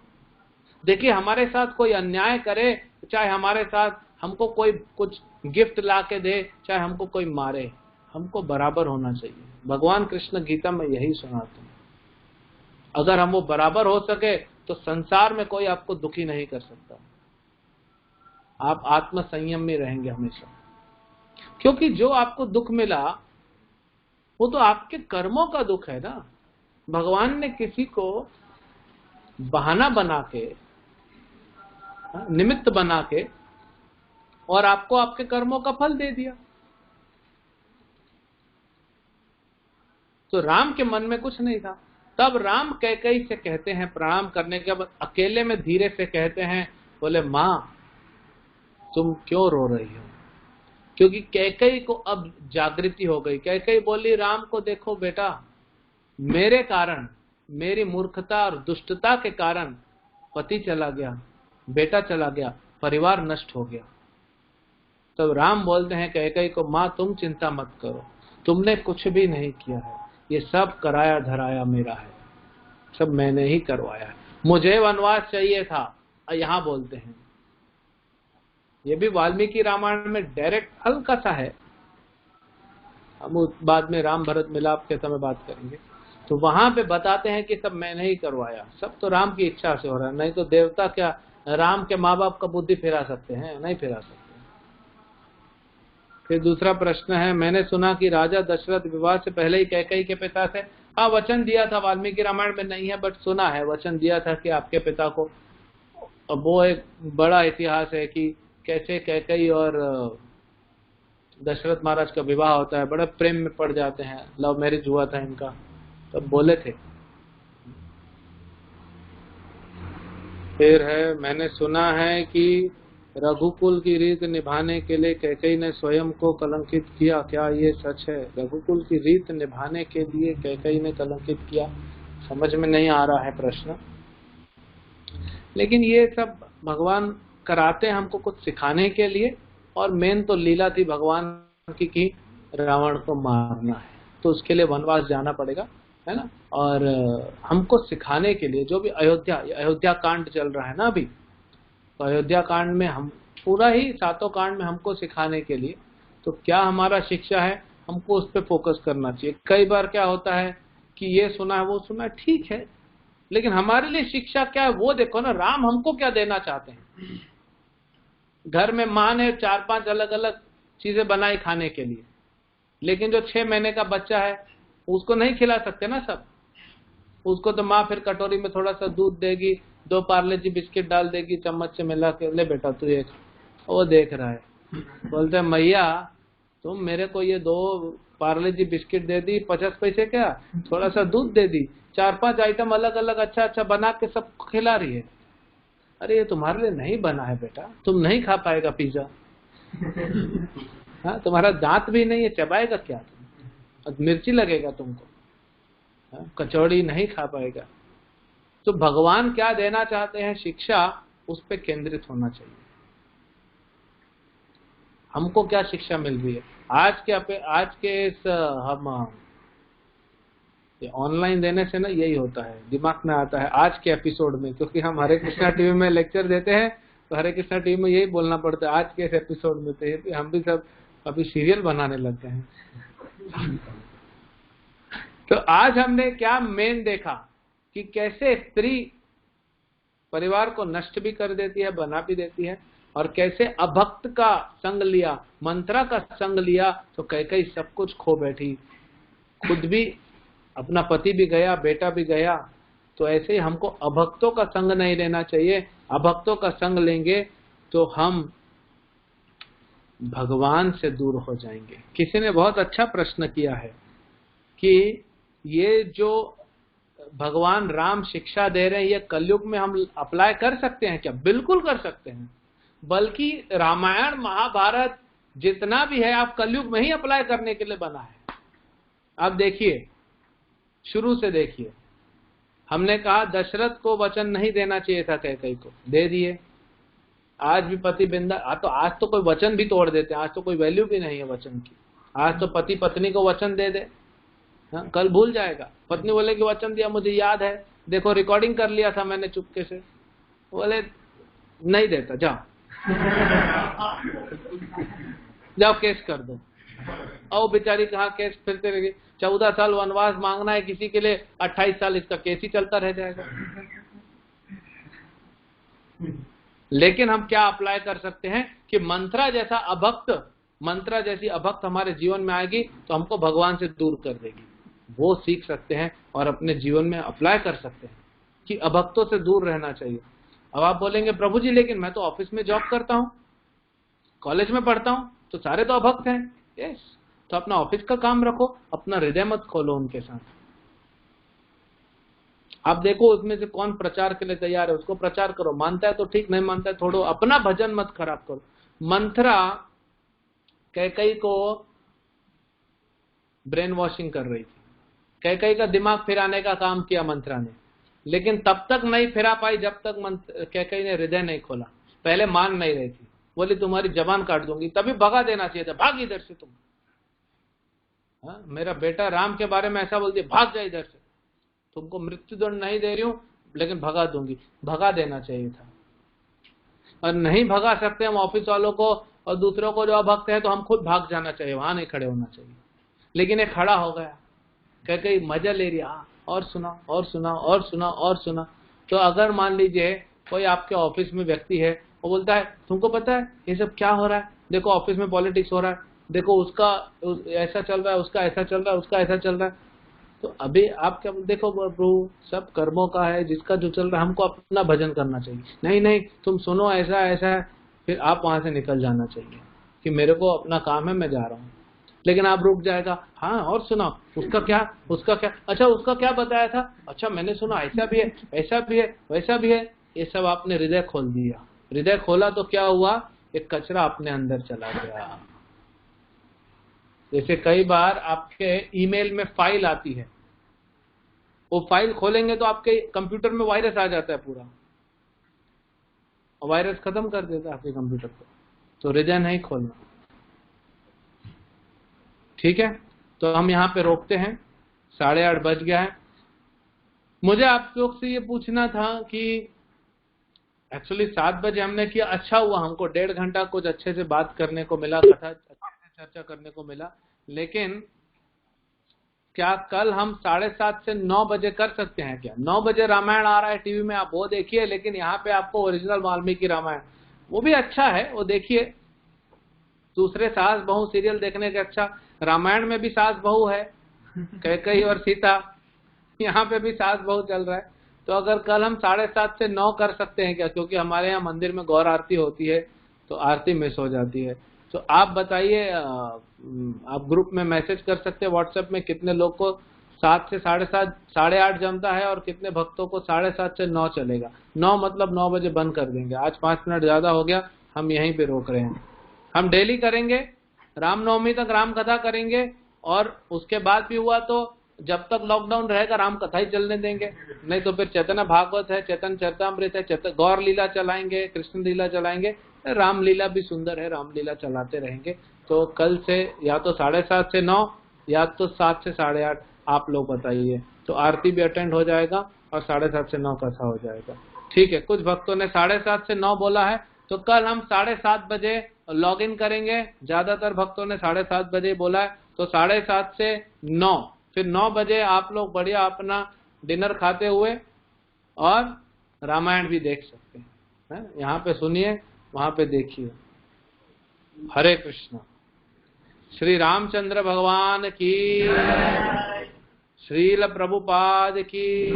देखिए हमारे साथ कोई अन्याय करे, चाहे हमारे साथ हमको कोई कुछ गिफ्ट ला के दे, चाहे हमको कोई मारे, हमको बराबर होना चाहिए। भगवान कृष्ण गीता में यही सुनाते हैं। अगर हम वो बराबर हो सके तो संसार में कोई आपको दुखी नहीं कर सकता। आप आत्म संयम में रहेंगे हमेशा, क्योंकि जो आपको दुख मिला वो तो आपके कर्मों का दुख है ना। भगवान ने किसी को बहाना बना के, निमित्त बना के, और आपको आपके कर्मों का फल दे दिया। तो राम के मन में कुछ नहीं था। तब राम कैकेयी से कहते हैं, प्रणाम करने के बाद अकेले में धीरे से कहते हैं, बोले मां तुम क्यों रो रही हो? क्योंकि कैकेयी को अब जागृति हो गई। कैकेयी बोली राम को, देखो बेटा, मेरे कारण, मेरी मूर्खता और दुष्टता के कारण पति चला गया, बेटा चला गया, परिवार नष्ट हो गया। तब राम बोलते हैं कैकेयी को, मां तुम चिंता मत करो, तुमने कुछ भी नहीं किया है, ये सब कराया धराया मेरा है, सब मैंने ही करवाया है, मुझे वनवास चाहिए था। यहां बोलते हैं, ये भी वाल्मीकि रामायण में डायरेक्ट हल्का सा है, हम बाद में राम भरत मिलाप के समय बात करेंगे। तो वहां पे बताते हैं कि सब मैंने ही करवाया, सब तो राम की इच्छा से हो रहा है, नहीं तो देवता क्या राम के माँ बाप का बुद्धि फिरा सकते हैं? नहीं फिरा सकते। फिर दूसरा प्रश्न है, मैंने सुना कि राजा दशरथ विवाह से पहले ही कैकेयी के पिता से, हाँ वचन दिया था, वाल्मीकि रामायण में नहीं है बट सुना है, वचन दिया था कि आपके पिता को। अब वो एक बड़ा इतिहास है कि कैसे कैकेयी और दशरथ महाराज का विवाह होता है, बड़े प्रेम में पड़ जाते हैं, लव मैरिज हुआ था इनका, तब तो बोले थे। फिर है, मैंने सुना है कि रघुकुल की रीत निभाने के लिए कैकेयी ने स्वयं को कलंकित किया, क्या ये सच है? रघुकुल की रीत निभाने के लिए कैकेयी ने कलंकित किया, समझ में नहीं आ रहा है प्रश्न, लेकिन ये सब भगवान कराते हैं हमको कुछ सिखाने के लिए। और मेन तो लीला थी भगवान की कि रावण को मारना है, तो उसके लिए वनवास जाना पड़ेगा, है ना। और हमको सिखाने के लिए, जो भी अयोध्या कांड चल रहा है ना अभी, तो अयोध्या कांड में हम पूरा ही 7 कांड में हमको सिखाने के लिए, तो क्या हमारा शिक्षा है, हमको उस पर फोकस करना चाहिए। कई बार क्या होता है कि ये सुना है वो सुना है, ठीक है, लेकिन हमारे लिए शिक्षा क्या है वो देखो ना। राम हमको क्या देना चाहते हैं। घर में माँ ने 4-5 अलग अलग चीजें बनाई खाने के लिए, लेकिन जो 6 महीने का बच्चा है उसको नहीं खिला सकते ना सब। उसको तो माँ फिर कटोरी में थोड़ा सा दूध देगी, 2 पार्ले जी बिस्किट डाल देगी चम्मच से मिला के, ले बेटा तू एक। वो देख रहा है, बोलते हैं मैया तुम मेरे को ये 2 पार्ले जी बिस्किट दे दी, 50 पैसे क्या, थोड़ा सा दूध दे दी, 4-5 आइटम अलग अलग अच्छा अच्छा बना के सबको खिला रही है। अरे ये तुम्हारे लिए नहीं बना है बेटा, तुम नहीं खा पाएगा पिज्जा। हाँ, तुम्हारा दांत भी नहीं है, चबाएगा क्या तुम, मिर्ची लगेगा तुमको। हाँ, कचौड़ी नहीं खा पाएगा। तो भगवान क्या देना चाहते हैं, शिक्षा, उस पर केंद्रित होना चाहिए। हमको क्या शिक्षा मिल रही है आज के इस हम ऑनलाइन देने से ना यही होता है, दिमाग में आता है आज के एपिसोड में, क्योंकि हम हरे कृष्णा टीवी में लेक्चर देते हैं तो हरे कृष्णा टीवी में यही बोलना पड़ता है आज के इस एपिसोड में। तो हम भी सब अभी सीरियल बनाने लग गए हैं। तो आज हमने क्या मेन देखा कि कैसे स्त्री परिवार को नष्ट भी कर देती है, बना भी देती है, और कैसे अभक्त का संग लिया, मंत्रा का संग लिया तो कई सब कुछ खो बैठी, खुद भी, अपना पति भी गया, बेटा भी गया। तो ऐसे ही हमको अभक्तों का संग नहीं लेना चाहिए। अभक्तों का संग लेंगे तो हम भगवान से दूर हो जाएंगे। किसी ने बहुत अच्छा प्रश्न किया है कि ये जो भगवान राम शिक्षा दे रहे हैं ये कलयुग में हम अप्लाई कर सकते हैं क्या? बिल्कुल कर सकते हैं। बल्कि रामायण महाभारत जितना भी है आप कलयुग में ही अप्लाई करने के लिए बना है। आप देखिए, शुरू से देखिए, हमने कहा दशरथ को वचन नहीं देना चाहिए था, कैकेयी को दे दिए। आज भी पति बिंदा, आज तो कोई वचन भी तोड़ देते हैं, आज तो कोई वैल्यू भी नहीं है वचन की। आज तो पति पत्नी को वचन दे दे, कल भूल जाएगा। पत्नी बोले कि वचन दिया, मुझे याद है, देखो रिकॉर्डिंग कर लिया था मैंने चुपके से। बोले नहीं देता, जाओ जाओ केस कर दो। और बेचारी कहाँ केस फिरते रहेगी। 14 साल वनवास मांगना है किसी के लिए, 28 साल इसका केस ही चलता रह जाएगा। लेकिन हम क्या अप्लाई कर सकते हैं कि मंत्रा जैसी अभक्त हमारे जीवन में आएगी तो हमको भगवान से दूर कर देगी। वो सीख सकते हैं और अपने जीवन में अप्लाई कर सकते हैं कि अभक्तों से दूर रहना चाहिए। अब आप बोलेंगे प्रभु जी लेकिन मैं तो ऑफिस में जॉब करता हूँ, कॉलेज में पढ़ता हूँ, तो सारे तो अभक्त हैं। यस, तो अपना ऑफिस का काम रखो, अपना हृदय मत खोलो उनके साथ। आप देखो उसमें से कौन प्रचार के लिए तैयार है, उसको प्रचार करो। मानता है तो ठीक, नहीं मानता है छोड़ो, अपना भजन मत खराब करो। मंत्रा कैकेयी को ब्रेन वॉशिंग कर रही थी, कैकेयी का दिमाग फिराने का काम किया मंत्रा ने, लेकिन तब तक नहीं फिरा पाई जब तक कैकेयी ने हृदय नहीं खोला। पहले मान नहीं रही थी, बोली तुम्हारी जबान काट दूंगी, तभी भगा देना चाहिए था, भाग इधर से तुम। मेरा बेटा राम के बारे में ऐसा बोल दिया, भाग जाए इधर से, तुमको मृत्युदंड नहीं दे रही हूं लेकिन भगा दूंगी। भगा देना चाहिए था। और नहीं भगा सकते हम ऑफिस वालों को और दूसरों को जो अभक्त है, तो हम खुद भाग जाना चाहिए, वहां नहीं खड़े होना चाहिए। लेकिन ये खड़ा हो गया, कहीं मजा ले रही, और सुना और सुना और सुना और सुना। तो अगर मान लीजिए कोई आपके ऑफिस में व्यक्ति है, वो बोलता है तुमको पता है ये सब क्या हो रहा है, देखो ऑफिस में पॉलिटिक्स हो रहा है, देखो उसका ऐसा चल रहा है, उसका ऐसा चल रहा है, उसका ऐसा चल रहा है। तो अभी आप क्या देखो प्रभु, सब कर्मों का है, जिसका जो चल रहा है, हमको अपना भजन करना चाहिए। नहीं नहीं तुम सुनो, ऐसा ऐसा है, फिर आप वहां से निकल जाना चाहिए कि मेरे को अपना काम है, मैं जा रहा हूँ। लेकिन आप रुक जाएगा, हाँ और सुनाओ, उसका क्या, अच्छा उसका क्या बताया था, अच्छा मैंने सुना ऐसा भी है, ऐसा भी है, वैसा भी है। ये सब आपने हृदय खोल दिया। हृदय खोला तो क्या हुआ, एक कचरा अपने अंदर चला गया। जैसे कई बार आपके ईमेल में फाइल आती है, वो फाइल खोलेंगे तो आपके कंप्यूटर में वायरस आ जाता है पूरा, और वायरस खत्म कर देता है आपके कंप्यूटर को। तो हृदय नहीं खोलना, ठीक है। तो हम यहाँ पे रोकते हैं, 8:30 बज गया है। मुझे आप लोग से ये पूछना था कि एक्चुअली 7 बजे हमने किया, अच्छा हुआ हमको 1.5 घंटा कुछ अच्छे से बात करने को मिला, कथा अच्छे से चर्चा करने को मिला। लेकिन क्या कल हम 7:30 से 9 बजे कर सकते हैं क्या? 9 बजे रामायण आ रहा है टीवी में, आप वो देखिए, लेकिन यहाँ पे आपको ओरिजिनल वाल्मीकि रामायण, वो भी अच्छा है, वो देखिए। दूसरे सास बहू सीरियल देखने के अच्छा रामायण में भी सास बहू है, कैकेयी और सीता, यहाँ पे भी सास बहू चल रहा है। तो अगर कल हम 7:30 से 9 कर सकते हैं क्या? क्योंकि हमारे यहाँ मंदिर में गौर आरती होती है, तो आरती मिस हो जाती है। तो आप बताइए, आप ग्रुप में मैसेज कर सकते हैं व्हाट्सएप में, कितने लोग को 7 से 7:30 8:30 जमता है और कितने भक्तों को 7:30 से 9 चलेगा। 9 मतलब 9 बजे बंद कर देंगे। आज 5 मिनट ज्यादा हो गया, हम यहीं पे रोक रहे हैं। हम डेली करेंगे, रामनवमी तक राम कथा करेंगे, और उसके बाद भी हुआ तो जब तक लॉकडाउन रहेगा राम कथा ही चलने देंगे, नहीं तो फिर चैतन्य भागवत है, चैतन्य चरितामृत है, गौर लीला चलाएंगे, कृष्ण लीला चलाएंगे, राम लीला भी सुंदर है, राम लीला चलाते रहेंगे। तो कल से या तो 7:30 से 9 या तो 7 से 8:30, आप लोग बताइए, तो आरती भी अटेंड हो जाएगा और 7:30 से 9 कथा हो जाएगा। ठीक है, कुछ भक्तों ने 7:30 से 9 बोला है, तो कल हम 7:30 बजे लॉग इन करेंगे। ज्यादातर भक्तों ने 7:30 बजे बोला है, तो 7:30 से 9, फिर 9 बजे आप लोग बढ़िया अपना डिनर खाते हुए और रामायण भी देख सकते हैं। यहाँ पे सुनिए, वहां पे देखिए। हरे कृष्ण। श्री रामचंद्र भगवान की, श्रील प्रभुपाद की।